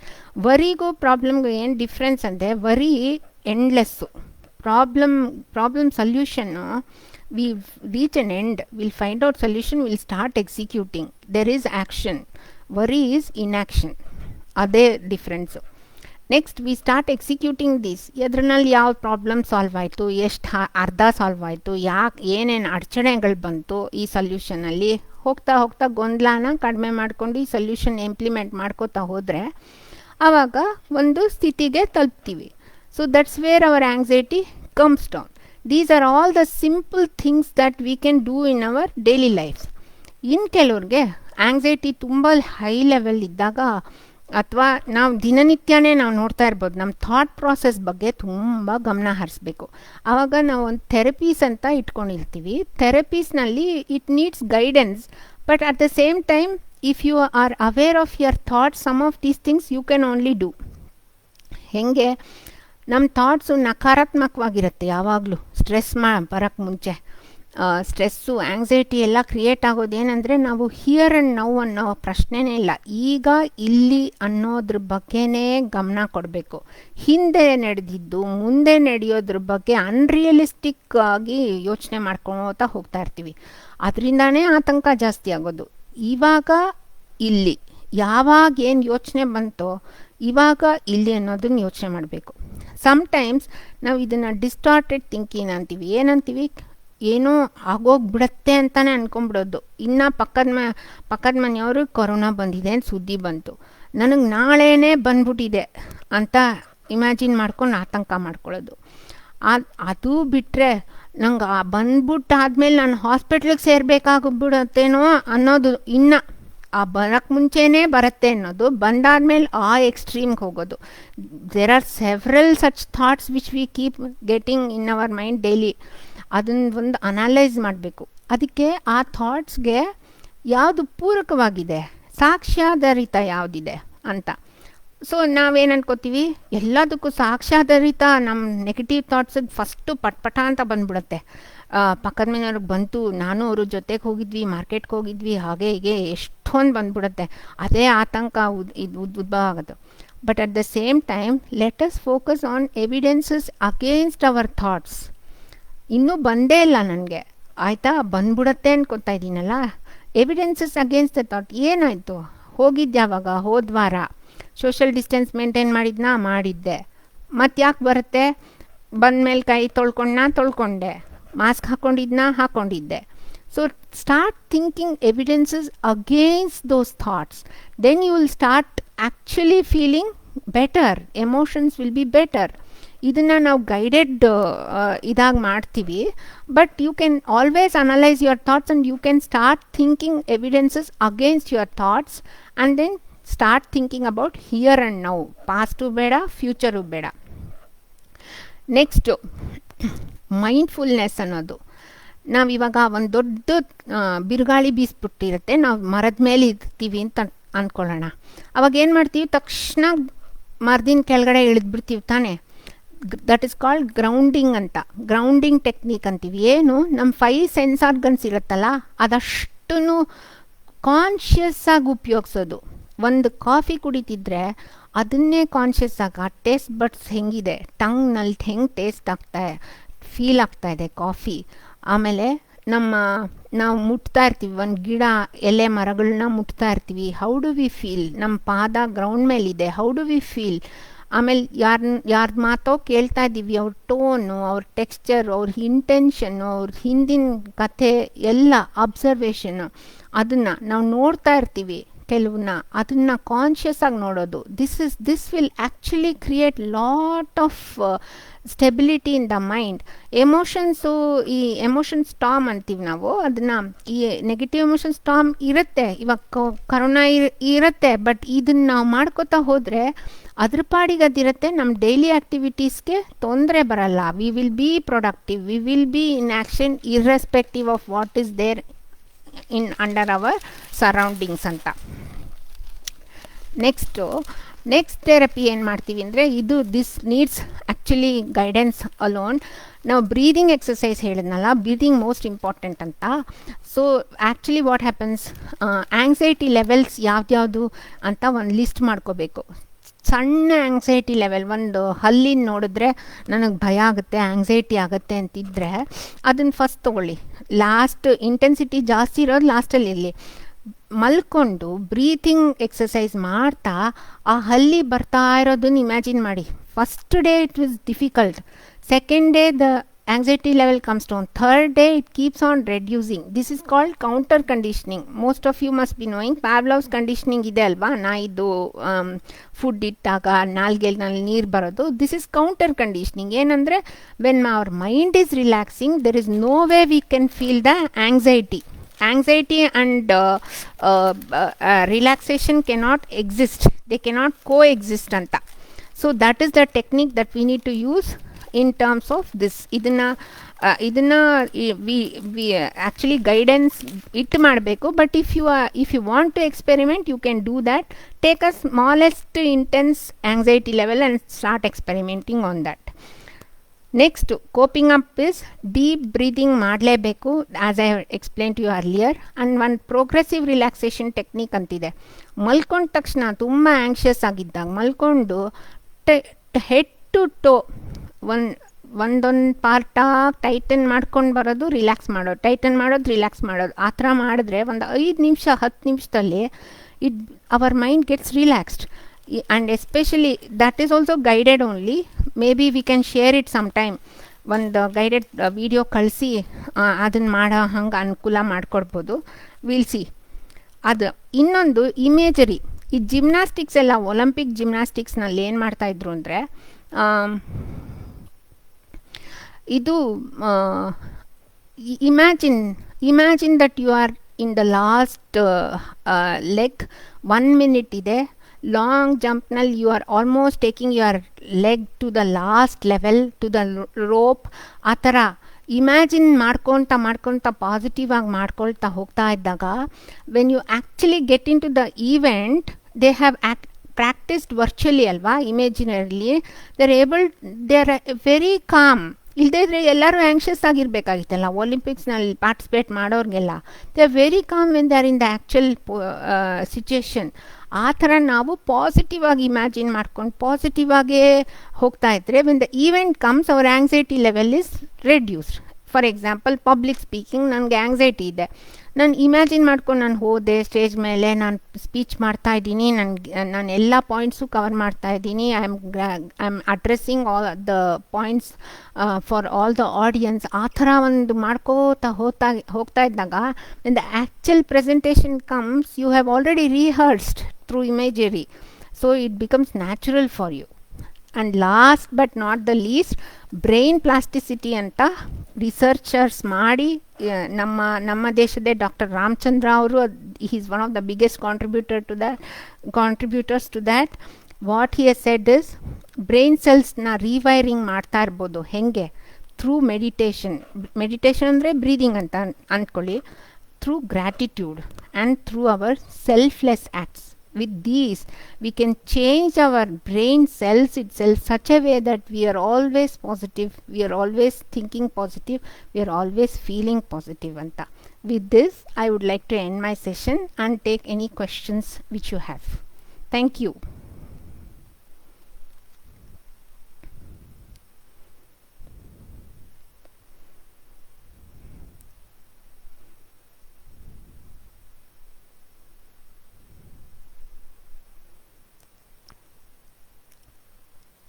ವರಿಗೂ ಪ್ರಾಬ್ಲಮ್ಗೂ ಏನು ಡಿಫ್ರೆನ್ಸ್ ಅಂದರೆ, worry endless. Problem solution we reach an end, will find out solution, will start executing, there is action. Worry is inaction, ಅದೇ difference. Next we start executing this. ಎದ್ರಲ್ಲಿ ಯಾವ ಪ್ರಾಬ್ಲಮ್ ಸಾಲ್ವ್ ಆಯಿತು, ಎಷ್ಟು ಅರ್ಧ ಸಾಲ್ವ್ ಆಯಿತು, ಯಾಕೆ ಏನೇನು ಅಡಚಣೆಗಳು ಬಂತು ಈ ಸೊಲ್ಯೂಷನಲ್ಲಿ, ಹೋಗ್ತಾ ಹೋಗ್ತಾ ಗೊಂದಲನ ಕಡಿಮೆ ಮಾಡ್ಕೊಂಡು ಈ ಸೊಲ್ಯೂಷನ್ ಇಂಪ್ಲಿಮೆಂಟ್ ಮಾಡ್ಕೋತಾ ಹೋದರೆ ಆವಾಗ ಒಂದು ಸ್ಥಿತಿಗೆ ತಲುಪ್ತೀವಿ. So that's where our anxiety comes down. These are all the simple things that we can do in our daily life. ಇನ್ನು ಕೆಲವ್ರಿಗೆ ಆಂಗ್ಸೈಟಿ ತುಂಬ ಹೈ ಲೆವೆಲ್ ಇದ್ದಾಗ, ಅಥವಾ ನಾವು ದಿನನಿತ್ಯನೇ ನಾವು ನೋಡ್ತಾ ಇರ್ಬೋದು, ನಮ್ಮ ಥಾಟ್ ಪ್ರಾಸೆಸ್ ಬಗ್ಗೆ ತುಂಬ ಗಮನ ಹರಿಸ್ಬೇಕು. ಆವಾಗ ನಾವು ಒಂದು ಥೆರಪೀಸ್ ಅಂತ ಇಟ್ಕೊಂಡಿರ್ತೀವಿ. ಥೆರಪೀಸ್ನಲ್ಲಿ it needs guidance, but at the same time if you are aware of your thoughts, some of these things you can only do. ಹೇಗೆ ನಮ್ಮ ಥಾಟ್ಸು ನಕಾರಾತ್ಮಕವಾಗಿರುತ್ತೆ ಯಾವಾಗಲೂ, ಸ್ಟ್ರೆಸ್ ಬರೋಕ್ಕೆ ಮುಂಚೆ. ಸ್ಟ್ರೆಸ್ಸು, ಆಂಗ್ಸೈಟಿ ಎಲ್ಲ ಕ್ರಿಯೇಟ್ ಆಗೋದೇನೆಂದರೆ, ನಾವು ಹಿಯರ್ ಆ್ಯಂಡ್ ನೌ ಅನ್ನೋ ಪ್ರಶ್ನೆನೇ ಇಲ್ಲ, ಈಗ ಇಲ್ಲಿ ಅನ್ನೋದ್ರ ಬಗ್ಗೆನೇ ಗಮನ ಕೊಡಬೇಕು. ಹಿಂದೆ ನಡೆದಿದ್ದು ಮುಂದೆ ನಡೆಯೋದ್ರ ಬಗ್ಗೆ ಅನ್ರಿಯಲಿಸ್ಟಿಕ್ ಆಗಿ ಯೋಚನೆ ಮಾಡ್ಕೊಳ್ತಾ ಹೋಗ್ತಾ ಇರ್ತೀವಿ. ಅದರಿಂದನೇ ಆತಂಕ ಜಾಸ್ತಿ ಆಗೋದು. ಇವಾಗ ಇಲ್ಲಿ ಯಾವಾಗ ಏನು ಯೋಚನೆ ಬಂತೋ ಇವಾಗ ಇಲ್ಲಿ ಅನ್ನೋದನ್ನ ಯೋಚನೆ ಮಾಡಬೇಕು. ಸಮ್ಟೈಮ್ಸ್ ನಾವು ಇದನ್ನು ಡಿಸ್ಟಾರ್ಟೆಡ್ ಥಿಂಕಿಂಗ್ ಅಂತೀವಿ. ಏನಂತೀವಿ, ಏನೋ ಆಗೋಗ್ಬಿಡತ್ತೆ ಅಂತಲೇ ಅಂದ್ಕೊಂಬಿಡೋದು. ಇನ್ನು ಪಕ್ಕದ ಮನೆಯವರು ಕೊರೋನಾ ಬಂದಿದೆ ಅಂತ ಸುದ್ದಿ ಬಂತು, ನನಗೆ ನಾಳೆನೇ ಬಂದ್ಬಿಟ್ಟಿದೆ ಅಂತ ಇಮ್ಯಾಜಿನ್ ಮಾಡ್ಕೊಂಡು ಆತಂಕ ಮಾಡ್ಕೊಳ್ಳೋದು. ಅದು ಬಿಟ್ಟರೆ ನಂಗೆ ಬಂದ್ಬಿಟ್ಟಾದ್ಮೇಲೆ ನಾನು ಹಾಸ್ಪಿಟ್ಲಿಗೆ ಸೇರಬೇಕಾಗ್ಬಿಡತ್ತೇನೋ ಅನ್ನೋದು, ಇನ್ನು ಬರೋಕ್ಕೆ ಮುಂಚೆನೇ ಬರುತ್ತೆ ಅನ್ನೋದು, ಬಂದಾದ್ಮೇಲೆ ಆ ಎಕ್ಸ್ಟ್ರೀಮ್ಗೆ ಹೋಗೋದು. There are several such thoughts which we keep getting in our mind daily. ಅದನ್ನು ಒಂದು ಅನಲೈಸ್ ಮಾಡಬೇಕು. ಅದಕ್ಕೆ ಆ ಥಾಟ್ಸ್ಗೆ ಯಾವುದು ಪೂರಕವಾಗಿದೆ, ಸಾಕ್ಷ್ಯಾಧಾರಿತ ಯಾವುದಿದೆ ಅಂತ. ಸೊ ನಾವೇನು ಅನ್ಕೋತೀವಿ, ಎಲ್ಲದಕ್ಕೂ ಸಾಕ್ಷ್ಯಾಧಾರಿತ ನಮ್ಮ ನೆಗೆಟಿವ್ ಥಾಟ್ಸಿಗೆ ಫಸ್ಟು ಪಟ್ಪಟ ಅಂತ ಬಂದ್ಬಿಡುತ್ತೆ. ಪಕ್ಕದ ಮನೆಯವ್ರಿಗೆ ಬಂತು, ನಾನು ಅವ್ರ ಜೊತೆಗೆ ಹೋಗಿದ್ವಿ, ಮಾರ್ಕೆಟ್ಗೆ ಹೋಗಿದ್ವಿ, ಹಾಗೆ ಹೀಗೆ ಎಷ್ಟೊಂದು ಬಂದ್ಬಿಡುತ್ತೆ. ಅದೇ ಆತಂಕ ಉದ್ಭವ ಆಗೋದು. But at the same time let us focus on evidences against our thoughts. ಇನ್ನೂ ಬಂದೇ ಇಲ್ಲ ನನಗೆ, ಆಯಿತಾ, ಬಂದ್ಬಿಡತ್ತೆ ಅನ್ಕೊತಾ ಇದ್ದೀನಲ್ಲ, ಎವಿಡೆನ್ಸಸ್ ಅಗೇನ್ಸ್ಟ್ ದ ಥಾಟ್. ಏನಾಯಿತು, ಹೋಗಿದ್ಯಾವಾಗ, ಹೋದ್ವಾರ ಸೋಷಿಯಲ್ ಡಿಸ್ಟೆನ್ಸ್ ಮೇಂಟೈನ್ ಮಾಡಿದ್ದೆ, ಮತ್ತು ಯಾಕೆ ಬರುತ್ತೆ, ಬಂದಮೇಲೆ ಕೈ ತೊಳ್ಕೊಂಡೆ, ಮಾಸ್ಕ್ ಹಾಕ್ಕೊಂಡಿದ್ದೆ. So start thinking evidences against those thoughts, then you will start actually feeling better, emotions will be better. ಇದನ್ನು ನಾವು ಗೈಡೆಡ್ ಇದಾಗಿ ಮಾಡ್ತೀವಿ. But you can always analyse your thoughts and you can start thinking evidences against your thoughts and then start thinking about here and now. Past ಬೇಡ, ಫ್ಯೂಚರು ಬೇಡ. ನೆಕ್ಸ್ಟು ಮೈಂಡ್ಫುಲ್ನೆಸ್ ಅನ್ನೋದು. ನಾವಿವಾಗ ಒಂದು ದೊಡ್ಡ ಬಿರುಗಾಳಿ ಬೀಸ್ಬಿಟ್ಟಿರುತ್ತೆ, ನಾವು ಮರದ ಮೇಲೆ ಇರ್ತೀವಿ ಅಂತ ಅಂದ್ಕೊಳ್ಳೋಣ. ಅವಾಗ ಏನು ಮಾಡ್ತೀವಿ, ತಕ್ಷಣ ಮರದಿನ ಕೆಳಗಡೆ ಇಳಿದ್ಬಿಡ್ತೀವಿ ತಾನೇ. ದಟ್ ಇಸ್ ಕಾಲ್ಡ್ ಗ್ರೌಂಡಿಂಗ್ ಅಂತ, ಗ್ರೌಂಡಿಂಗ್ ಟೆಕ್ನಿಕ್ ಅಂತೀವಿ. ಏನು, ನಮ್ಮ 5 ಸೆನ್ಸ್ ಆರ್ಗನ್ಸ್ ಇರುತ್ತಲ್ಲ, ಅದಷ್ಟು ಕಾನ್ಷಿಯಸ್ ಆಗಿ ಉಪಯೋಗಿಸೋದು. ಒಂದು ಕಾಫಿ ಕುಡಿತಿದ್ರೆ ಅದನ್ನೇ ಕಾನ್ಷಿಯಸ್ ಆಗಿ, ಆ ಟೇಸ್ಟ್ ಬಡ್ಸ್ ಹೆಂಗಿದೆ, ಟಂಗ್ನಲ್ಲಿ ಹೆಂಗೆ ಟೇಸ್ಟ್ ಫೀಲ್ ಆಗ್ತಾ ಇದೆ ಕಾಫಿ. ಆಮೇಲೆ ನಾವು ಮುಟ್ತಾ ಇರ್ತೀವಿ, ಒಂದು ಗಿಡ, ಎಲೆ, ಮರಗಳನ್ನ ಮುಟ್ತಾ ಇರ್ತೀವಿ. ಹೌ ಡು ವಿ ಫೀಲ್, ನಮ್ಮ ಪಾದ ಗ್ರೌಂಡ್ ಮೇಲಿದೆ, ಹೌ ಡು ವಿ ಫೀಲ್. ಆಮೇಲೆ ಯಾರ್ದು ಮಾತೋ ಕೇಳ್ತಾ ಇದ್ದೀವಿ, ಅವ್ರ ಟೋನು, ಅವ್ರ ಟೆಕ್ಸ್ಚರು, ಅವ್ರ ಇಂಟೆನ್ಷನ್ನು, ಅವ್ರ ಹಿಂದಿನ ಕಥೆ ಎಲ್ಲ ಅಬ್ಸರ್ವೇಷನ್ನು, ಅದನ್ನು ನಾವು ನೋಡ್ತಾ ಇರ್ತೀವಿ ಕೆಲವನ್ನ, ಅದನ್ನು ಕಾನ್ಷಿಯಸ್ ಆಗಿ ನೋಡೋದು. This will actually create lot of stability in the mind. Emotions, ಈ ಎಮೋಷನ್ ಸ್ಟಾಮ್ ಅಂತೀವಿ ನಾವು ಅದನ್ನು. ಈ ನೆಗೆಟಿವ್ ಎಮೋಷನ್ ಸ್ಟಾಮ್ ಇರುತ್ತೆ, ಇವಾಗ ಕರೋನಾ ಇರುತ್ತೆ, ಬಟ್ ಇದನ್ನು ನಾವು ಮಾಡ್ಕೋತಾ ಹೋದರೆ ಅದ್ರ ಪಾಡಿಗೆ ಅದಿರುತ್ತೆ. ನಮ್ಮ ಡೈಲಿ ಆ್ಯಕ್ಟಿವಿಟೀಸ್ಗೆ ತೊಂದರೆ ಬರಲ್ಲ. We will be productive, we will be in action irrespective of what is there in under our surroundings ಅಂತ. ನೆಕ್ಸ್ಟ್ ಥೆರಪಿ ಏನು ಮಾಡ್ತೀವಿ ಅಂದರೆ, this needs actually guidance alone. ನಾವು ಬ್ರೀದಿಂಗ್ ಎಕ್ಸಸೈಸ್ ಹೇಳಿದ್ನಲ್ಲ, ಬ್ರೀದಿಂಗ್ ಮೋಸ್ಟ್ ಇಂಪಾರ್ಟೆಂಟ್ ಅಂತ. So actually what happens, anxiety levels ಯಾವ್ದ್ಯಾವುದು ಅಂತ ಒಂದು ಲಿಸ್ಟ್ ಮಾಡ್ಕೋಬೇಕು. ಸಣ್ಣ ಆಂಗ್ಸೈಟಿ ಲೆವೆಲ್, ಒಂದು ಹಲ್ಲಿನ ನೋಡಿದ್ರೆ ನನಗೆ ಭಯ ಆಗುತ್ತೆ, ಆಂಗ್ಸೈಟಿ ಆಗುತ್ತೆ ಅಂತಿದ್ದರೆ ಅದನ್ನು ಫಸ್ಟ್ ತೊಗೊಳ್ಳಿ. ಲಾಸ್ಟ್ ಇಂಟೆನ್ಸಿಟಿ ಜಾಸ್ತಿ ಇರೋದು ಲಾಸ್ಟಲ್ಲಿ ಇರಲಿ. ಮಲ್ಕೊಂಡು ಬ್ರೀತಿಂಗ್ ಎಕ್ಸಸೈಸ್ ಮಾಡ್ತಾ ಆ ಹಲ್ಲಿ ಬರ್ತಾ ಇರೋದನ್ನು ಇಮ್ಯಾಜಿನ್ ಮಾಡಿ. First day it was difficult, second day the anxiety level comes down, third day it keeps on reducing. This is called counter conditioning. Most of you must be knowing Pavlov's conditioning ide alva, na idu food ittaga nalgeನಲ್ಲಿ ನೀರು ಬರೋದು. This is counter conditioning. ಏನಂದರೆ, when our mind is relaxing, there is no way we can feel the anxiety and relaxation cannot exist, they cannot coexist anta. So that is the technique that we need to use in terms of this. ಇದನ್ನ we actually guidance it ಮಾಡಬೇಕು. But if you want to experiment, you can do that. Take a smallest intense anxiety level and start experimenting on that. Next, coping up is deep breathing ಮಾಡಲೇಬೇಕು, as I explained to you earlier. and one progressive relaxation technique ಅಂತಿದೆ. ಮಲ್ಕೊಂಡ ತಕ್ಷಣ ತುಂಬ ಆ್ಯಂಕ್ಷಿಯಸ್ ಆಗಿದ್ದಾಗ ಮಲ್ಕೊಂಡು ಹೆಡ್ ಟು ಟೋ ಒಂದೊಂದು ಪಾರ್ಟಾಗಿ ಟೈಟನ್ ಮಾಡ್ಕೊಂಡು ಬರೋದು, ರಿಲ್ಯಾಕ್ಸ್ ಮಾಡೋದು, ಟೈಟನ್ ಮಾಡೋದು, ರಿಲ್ಯಾಕ್ಸ್ ಮಾಡೋದು. ಆ ಥರ ಮಾಡಿದ್ರೆ ಒಂದು 5 ನಿಮಿಷ 10 ನಿಮಿಷದಲ್ಲಿ our mind gets relaxed. And especially that is also guided only. Maybe we can share it some time. ಒಂದು ಗೈಡೆಡ್ ವಿಡಿಯೋ ಕಳಿಸಿ ಅದನ್ನು ಮಾಡೋ ಹಂಗೆ ಅನುಕೂಲ ಮಾಡಿಕೊಡ್ಬೋದು. Will see. ಅದು ಇನ್ನೊಂದು ಇಮೇಜರಿ. ಈ ಜಿಮ್ನಾಸ್ಟಿಕ್ಸ್ ಎಲ್ಲ, ಒಲಿಂಪಿಕ್ ಜಿಮ್ನಾಸ್ಟಿಕ್ಸ್ನಲ್ಲಿ ಏನು ಮಾಡ್ತಾಯಿದ್ರು ಅಂದರೆ, ಇದು imagine that you are in the last leg, 1 minute ಇದೆ, long ಜಂಪ್ನಲ್ಲಿ you are almost taking your leg to the last level, to the rope. ಆ ಥರ ಇಮ್ಯಾಜಿನ್ ಮಾಡ್ಕೊಳ್ತಾ ಪಾಸಿಟಿವ್ ಆಗಿ ಮಾಡ್ಕೊಳ್ತಾ ಹೋಗ್ತಾ ಇದ್ದಾಗ, when you actually get into the event, they have practised virtually ಅಲ್ವಾ, imaginarily, they are very calm. ಇಲ್ಲದೇ ಇದ್ರೆ ಎಲ್ಲರೂ ಆ್ಯಂಕ್ಷಿಯಸ್ ಆಗಿರಬೇಕಾಗಿತ್ತಲ್ಲ ಒಲಿಂಪಿಕ್ಸ್ನಲ್ಲಿ ಪಾರ್ಟಿಸಿಪೇಟ್ ಮಾಡೋರಿಗೆಲ್ಲ. They are very calm when they are in the actual situation. ಆ ಥರ ನಾವು ಪಾಸಿಟಿವ್ ಆಗಿ ಇಮ್ಯಾಜಿನ್ ಮಾಡ್ಕೊಂಡು ಪಾಸಿಟಿವ್ ಆಗೇ ಹೋಗ್ತಾ ಇದ್ದರೆ, when the event comes our anxiety level is reduced. For example, public speaking, ನನಗೆ ಆ್ಯಂಗ್ಸೈಟಿ ಇದೆ, ನಾನು ಇಮ್ಯಾಜಿನ್ ಮಾಡ್ಕೊಂಡು ನಾನು ಹೋದೆ ಸ್ಟೇಜ್ ಮೇಲೆ, ನಾನು ಸ್ಪೀಚ್ ಮಾಡ್ತಾ ಇದ್ದೀನಿ, ನಾನು ಎಲ್ಲ ಪಾಯಿಂಟ್ಸು ಕವರ್ ಮಾಡ್ತಾ ಇದ್ದೀನಿ, I am addressing all the points for all the audience. ಆ ಥರ ಒಂದು ಮಾಡ್ಕೋತಾ ಹೋಗ್ತಾ ಇದ್ದಾಗ, when the actual presentation comes, you have already rehearsed through imagery, so it becomes natural for you. And last but not the least, brain plasticity ಅಂತ ರಿಸರ್ಚರ್ಸ್ ಮಾಡಿ, ನಮ್ಮ ದೇಶದ ಡಾಕ್ಟರ್ ರಾಮಚಂದ್ರ ಅವರು, he is one of the biggest contributors to that. What he has said is, brain ಸೆಲ್ಸ್ನ ರಿವೈರಿಂಗ್ ಮಾಡ್ತಾ ಇರ್ಬೋದು. ಹೆಂಗೆ? ಥ್ರೂ ಮೆಡಿಟೇಷನ್ ಅಂದರೆ ಬ್ರೀದಿಂಗ್ ಅಂತ ಅಂದ್ಕೊಳ್ಳಿ, through gratitude and through our selfless acts. With these, we can change our brain cells itself such a way that we are always positive, we are always thinking positive, we are always feeling positive anta. With this, I would like to end my session and take any questions which you have. Thank you.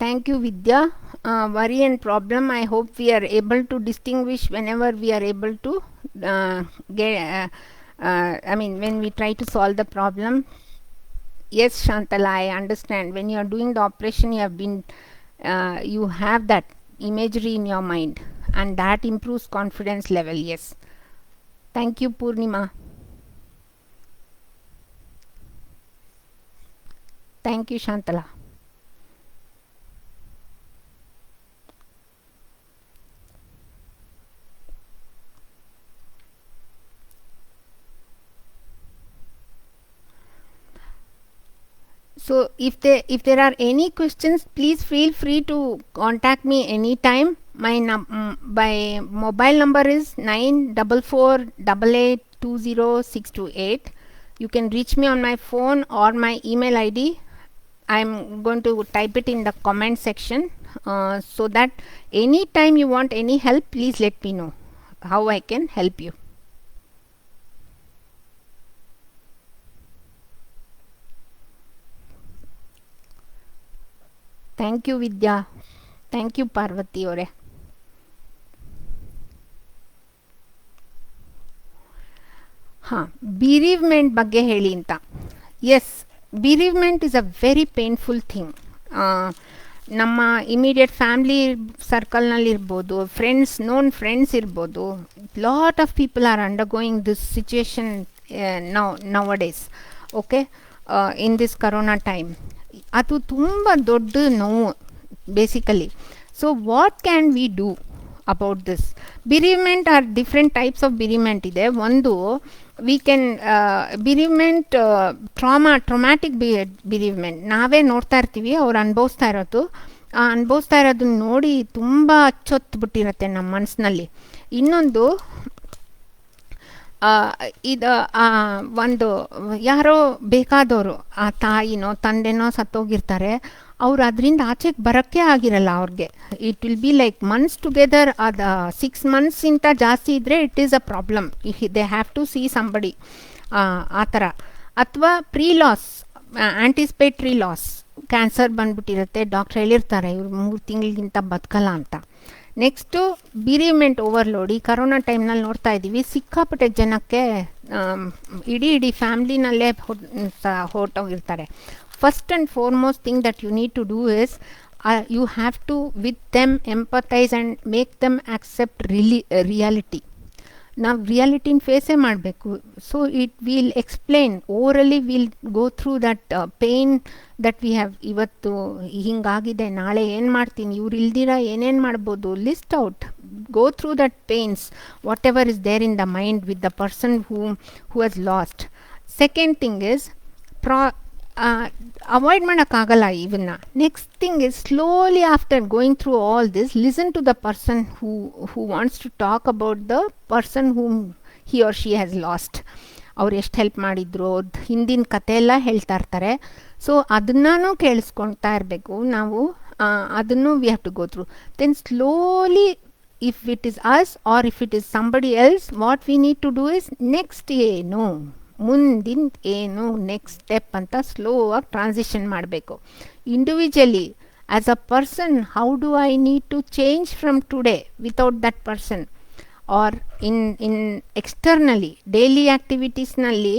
Thank you, Vidya. Worry and problem, I hope we are able to distinguish whenever we are able to I mean, when we try to solve the problem. Yes, Shantala, I understand. When you are doing the operation, you have that imagery in your mind, and that improves confidence level. Yes. Thank you, Purnima. Thank you, Shantala. So if there are any questions, please feel free to contact me anytime. My mobile number is 9448820628. You can reach me on my phone or my email ID. I'm going to type it in the comment section, so that anytime you want any help, please let me know how I can help you. Thank you, Vidya. Thank you, Parvati ಅವರೇ. ಹಾಂ, bereavement ಬಗ್ಗೆ ಹೇಳಿ ಅಂತ. Yes, bereavement is a very painful thing. ನಮ್ಮ ಇಮಿಡಿಯೇಟ್ ಫ್ಯಾಮಿಲಿ ಸರ್ಕಲ್ನಲ್ಲಿರ್ಬೋದು, ನೋನ್ ಫ್ರೆಂಡ್ಸ್ ಇರ್ಬೋದು, lot of people are undergoing this situation nowadays. Okay, in this corona time ಅದು ತುಂಬ ದೊಡ್ಡ ನೋವು basically. So what can we do about this? Bereavement are different types of bereavement ಇದೆ. ಒಂದು we can bereavement traumatic bereavement ನಾವೇ ನೋಡ್ತಾ ಇರ್ತೀವಿ, ಅವ್ರು ಅನುಭವಿಸ್ತಾ ಇರೋದನ್ನ ನೋಡಿ ತುಂಬ ಅಚ್ಚೊತ್ಬಿಟ್ಟಿರತ್ತೆ ನಮ್ಮ ಮನಸ್ಸಿನಲ್ಲಿ. ಇನ್ನೊಂದು ಇದು ಒಂದು ಯಾರೋ ಬೇಕಾದವರು, ಆ ತಾಯಿನೋ ತಂದೆನೋ ಸತ್ತೋಗಿರ್ತಾರೆ, ಅವ್ರು ಅದರಿಂದ ಆಚೆಗೆ ಬರೋಕ್ಕೆ ಆಗಿರಲ್ಲ ಅವ್ರಿಗೆ. It will be like months together. ಅದು 6 months ಜಾಸ್ತಿ ಇದ್ದರೆ it is a problem. They have to see somebody, ಆ ಥರ. ಅಥವಾ ಪ್ರೀ-ಲಾಸ್, ಆ್ಯಂಟಿಸಿಪೇಟ್ರಿ ಲಾಸ್, ಕ್ಯಾನ್ಸರ್ ಬಂದ್ಬಿಟ್ಟಿರುತ್ತೆ, ಡಾಕ್ಟ್ರ್ ಹೇಳಿರ್ತಾರೆ ಇವ್ರು 3 ತಿಂಗಳಿಗಿಂತ ಬದುಕಲ್ಲ ಅಂತ. Next bereavement overload. ಈ ಕರೋನಾ ಟೈಮ್ನಲ್ಲಿ ನೋಡ್ತಾ ಇದ್ದೀವಿ, ಸಿಕ್ಕಾಪಟ್ಟೆ ಜನಕ್ಕೆ ಇಡೀ ಫ್ಯಾಮ್ಲಿನಲ್ಲೇ ಹೊರಟೋಗಿರ್ತಾರೆ. First and foremost thing that you need to do is you have to with them empathize and make them accept reality. ನಾವು ರಿಯಾಲಿಟಿನ ಫೇಸೇ ಮಾಡಬೇಕು. So it will explain orally, will go through that pain that we have. ಇವತ್ತು ಹಿಂಗಾಗಿದೆ, ನಾಳೆ ಏನು ಮಾಡ್ತೀನಿ, ಇವ್ರು ಇಲ್ದಿರ ಏನೇನು ಮಾಡ್ಬೋದು, list out, go through that pains, whatever is there in the mind with the person who has lost. Second thing is avoid ಮಾಡೋಕ್ಕಾಗಲ್ಲ ಇವನ್ನ. Next thing is slowly after going through all this, listen to the person who wants to talk about the person whom he or she has last. ಅವ್ರು ಎಷ್ಟು ಹೆಲ್ಪ್ ಮಾಡಿದ್ರು, ಹಿಂದಿನ ಕತೆ ಎಲ್ಲ ಹೇಳ್ತಾ ಇರ್ತಾರೆ. ಸೊ ಅದನ್ನೂ ಕೇಳಿಸ್ಕೊಳ್ತಾ ಇರಬೇಕು ನಾವು. ಅದನ್ನು we have to go through. Then slowly, if it is us or if it is somebody else, what we need to do is next ಏನು, ಮುಂದಿನ ಏನು, ನೆಕ್ಸ್ಟ್ ಸ್ಟೆಪ್ ಅಂತ ಸ್ಲೋ ಆಗಿ ಟ್ರಾನ್ಸಿಷನ್ ಮಾಡಬೇಕು. Individually as a person, how do I need to change from today without that person, or in externally daily ಆ್ಯಕ್ಟಿವಿಟೀಸ್ನಲ್ಲಿ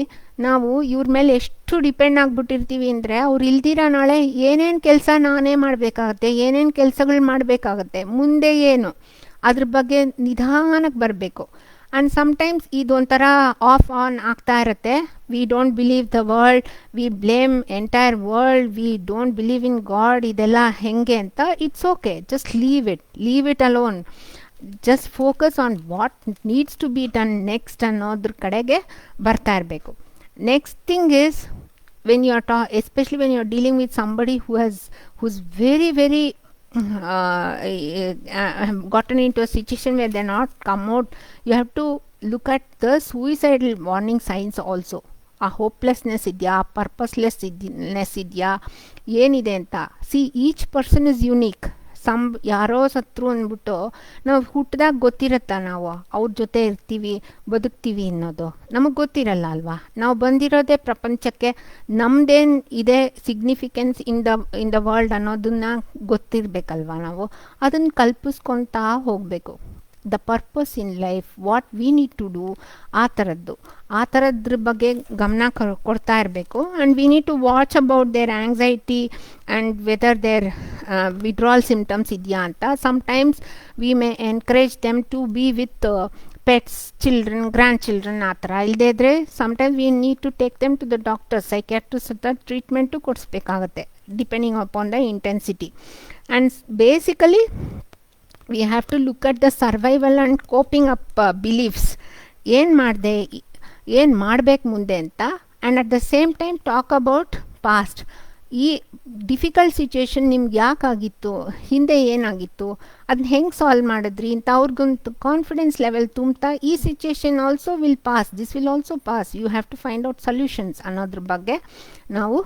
ನಾವು ಇವ್ರ ಮೇಲೆ ಎಷ್ಟು ಡಿಪೆಂಡ್ ಆಗಿಬಿಟ್ಟಿರ್ತೀವಿ ಅಂದರೆ, ಅವ್ರು ಇಲ್ದಿರ ನಾಳೆ ಏನೇನು ಕೆಲಸ ನಾನೇ ಮಾಡಬೇಕಾಗತ್ತೆ, ಏನೇನು ಕೆಲಸಗಳು ಮಾಡಬೇಕಾಗತ್ತೆ, ಮುಂದೆ ಏನು, ಅದ್ರ ಬಗ್ಗೆ ನಿಧಾನಕ್ಕೆ ಬರಬೇಕು. ಆ್ಯಂಡ್ ಸಮ್ಟೈಮ್ಸ್ ಇದೊಂಥರ ಆಫ್ ಆನ್ ಆಗ್ತಾ ಇರುತ್ತೆ. We don't believe the world, we blame entire world, we don't believe in God, ಇದೆಲ್ಲ ಹೆಂಗೆ ಅಂತ. It's okay, just leave it alone. Just focus on what needs to be done next ಅನ್ನೋದ್ರ ಕಡೆಗೆ ಬರ್ತಾ ಇರಬೇಕು. Next thing is, when you are especially when you are dealing with somebody who's very gotten into a situation where they're not come out, you have to look at the suicidal warning signs also. ಆ ಹೋಪ್ಲೆಸ್ನೆಸ್ ಇದೆಯಾ, ಪರ್ಪಸ್ಲೆಸ್ನೆಸ್ ಇದೆಯಾ, ಏನಿದೆ ಅಂತ. C, each person is unique. ಯಾರೋ ಸತ್ರು ಅಂದ್ಬಿಟ್ಟು ನಾವು ಹುಟ್ಟಿದಾಗ ಗೊತ್ತಿರತ್ತಾ ನಾವು ಅವ್ರ ಜೊತೆ ಇರ್ತೀವಿ, ಬದುಕ್ತೀವಿ ಅನ್ನೋದು ನಮಗೆ ಗೊತ್ತಿರಲ್ಲ ಅಲ್ವಾ. ನಾವು ಬಂದಿರೋದೇ ಪ್ರಪಂಚಕ್ಕೆ, ನಮ್ದೇನು ಇದೆ ಸಿಗ್ನಿಫಿಕೆನ್ಸ್ ಇನ್ ದ ವರ್ಲ್ಡ್ ಅನ್ನೋದನ್ನ ಗೊತ್ತಿರಬೇಕಲ್ವಾ. ನಾವು ಅದನ್ನು ಕಲ್ಪಿಸ್ಕೊತಾ ಹೋಗಬೇಕು. The purpose in life, what we need to do, ಆ ಥರದ್ರ ಬಗ್ಗೆ ಗಮನ ಕೊಡ್ತಾ ಇರಬೇಕು. And we need to watch about their anxiety and whether their withdrawal symptoms ಇದೆಯಾ ಅಂತ. Sometimes we may encourage them to be with pets, children, grandchildren ಆ ಥರ. ಇಲ್ಲದೇ ಇದ್ದರೆ sometimes we need to take them to the doctor, psychiatrist ಹತ್ರ ಟ್ರೀಟ್ಮೆಂಟು ಕೊಡಿಸ್ಬೇಕಾಗತ್ತೆ, depending upon the intensity. And basically we have to look at the survival and coping up beliefs. ಏನು ಮಾಡಿದೆ, ಏನು ಮಾಡಬೇಕು ಮುಂದೆ ಅಂತ. And at the same time talk about past. ಈ ಡಿಫಿಕಲ್ಟ್ ಸಿಚುವೇಶನ್ ನಿಮ್ಗೆ ಯಾಕಾಗಿತ್ತು, ಹಿಂದೆ ಏನಾಗಿತ್ತು, ಅದನ್ನ ಹೆಂಗೆ ಸಾಲ್ವ್ ಮಾಡಿದ್ರಿ ಅಂತ ಅವ್ರಿಗೊಂದು ಕಾನ್ಫಿಡೆನ್ಸ್ ಲೆವೆಲ್ ತುಂಬ್ತಾ, ಈ situation also will pass, this will also pass, you have to find out solutions ಅನ್ನೋದ್ರ ಬಗ್ಗೆ ನಾವು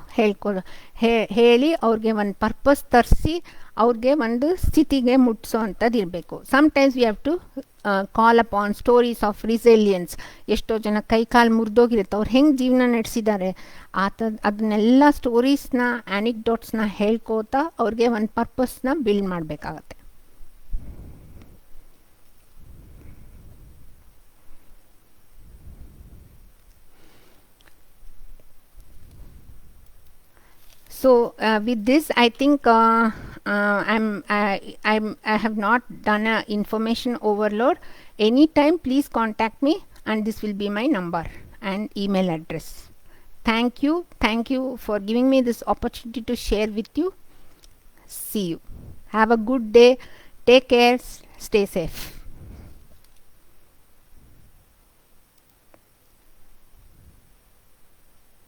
ಹೇಳಿ ಅವ್ರಿಗೆ ಒಂದು ಪರ್ಪಸ್ ತರಿಸಿ ಅವ್ರಿಗೆ ಒಂದು ಸ್ಥಿತಿಗೆ ಮುಟ್ಟಿಸೋ ಅಂಥದ್ದು ಇರಬೇಕು. Sometimes we have to call upon stories of resilience. ಎಷ್ಟೋ ಜನ ಕೈ ಕಾಲು ಮುರಿದೋಗಿರುತ್ತೆ, ಅವ್ರು ಹೆಂಗೆ ಜೀವನ ನಡೆಸಿದ್ದಾರೆ ಅದನ್ನೆಲ್ಲ ಸ್ಟೋರೀಸ್ನ, ಆ್ಯನಿಕ್ಡೋಟ್ಸ್ನ ಹೇಳ್ಕೋತಾ ಅವ್ರಿಗೆ ಒಂದು ಪರ್ಪಸ್ನ ಬಿಲ್ಡ್ ಮಾಡಬೇಕಾಗತ್ತೆ. So with this, I think I have not done a information overload. Anytime, please contact me, and this will be my number and email address. Thank you for giving me this opportunity to share with you. See you. Have a good day. Take care. Stay safe.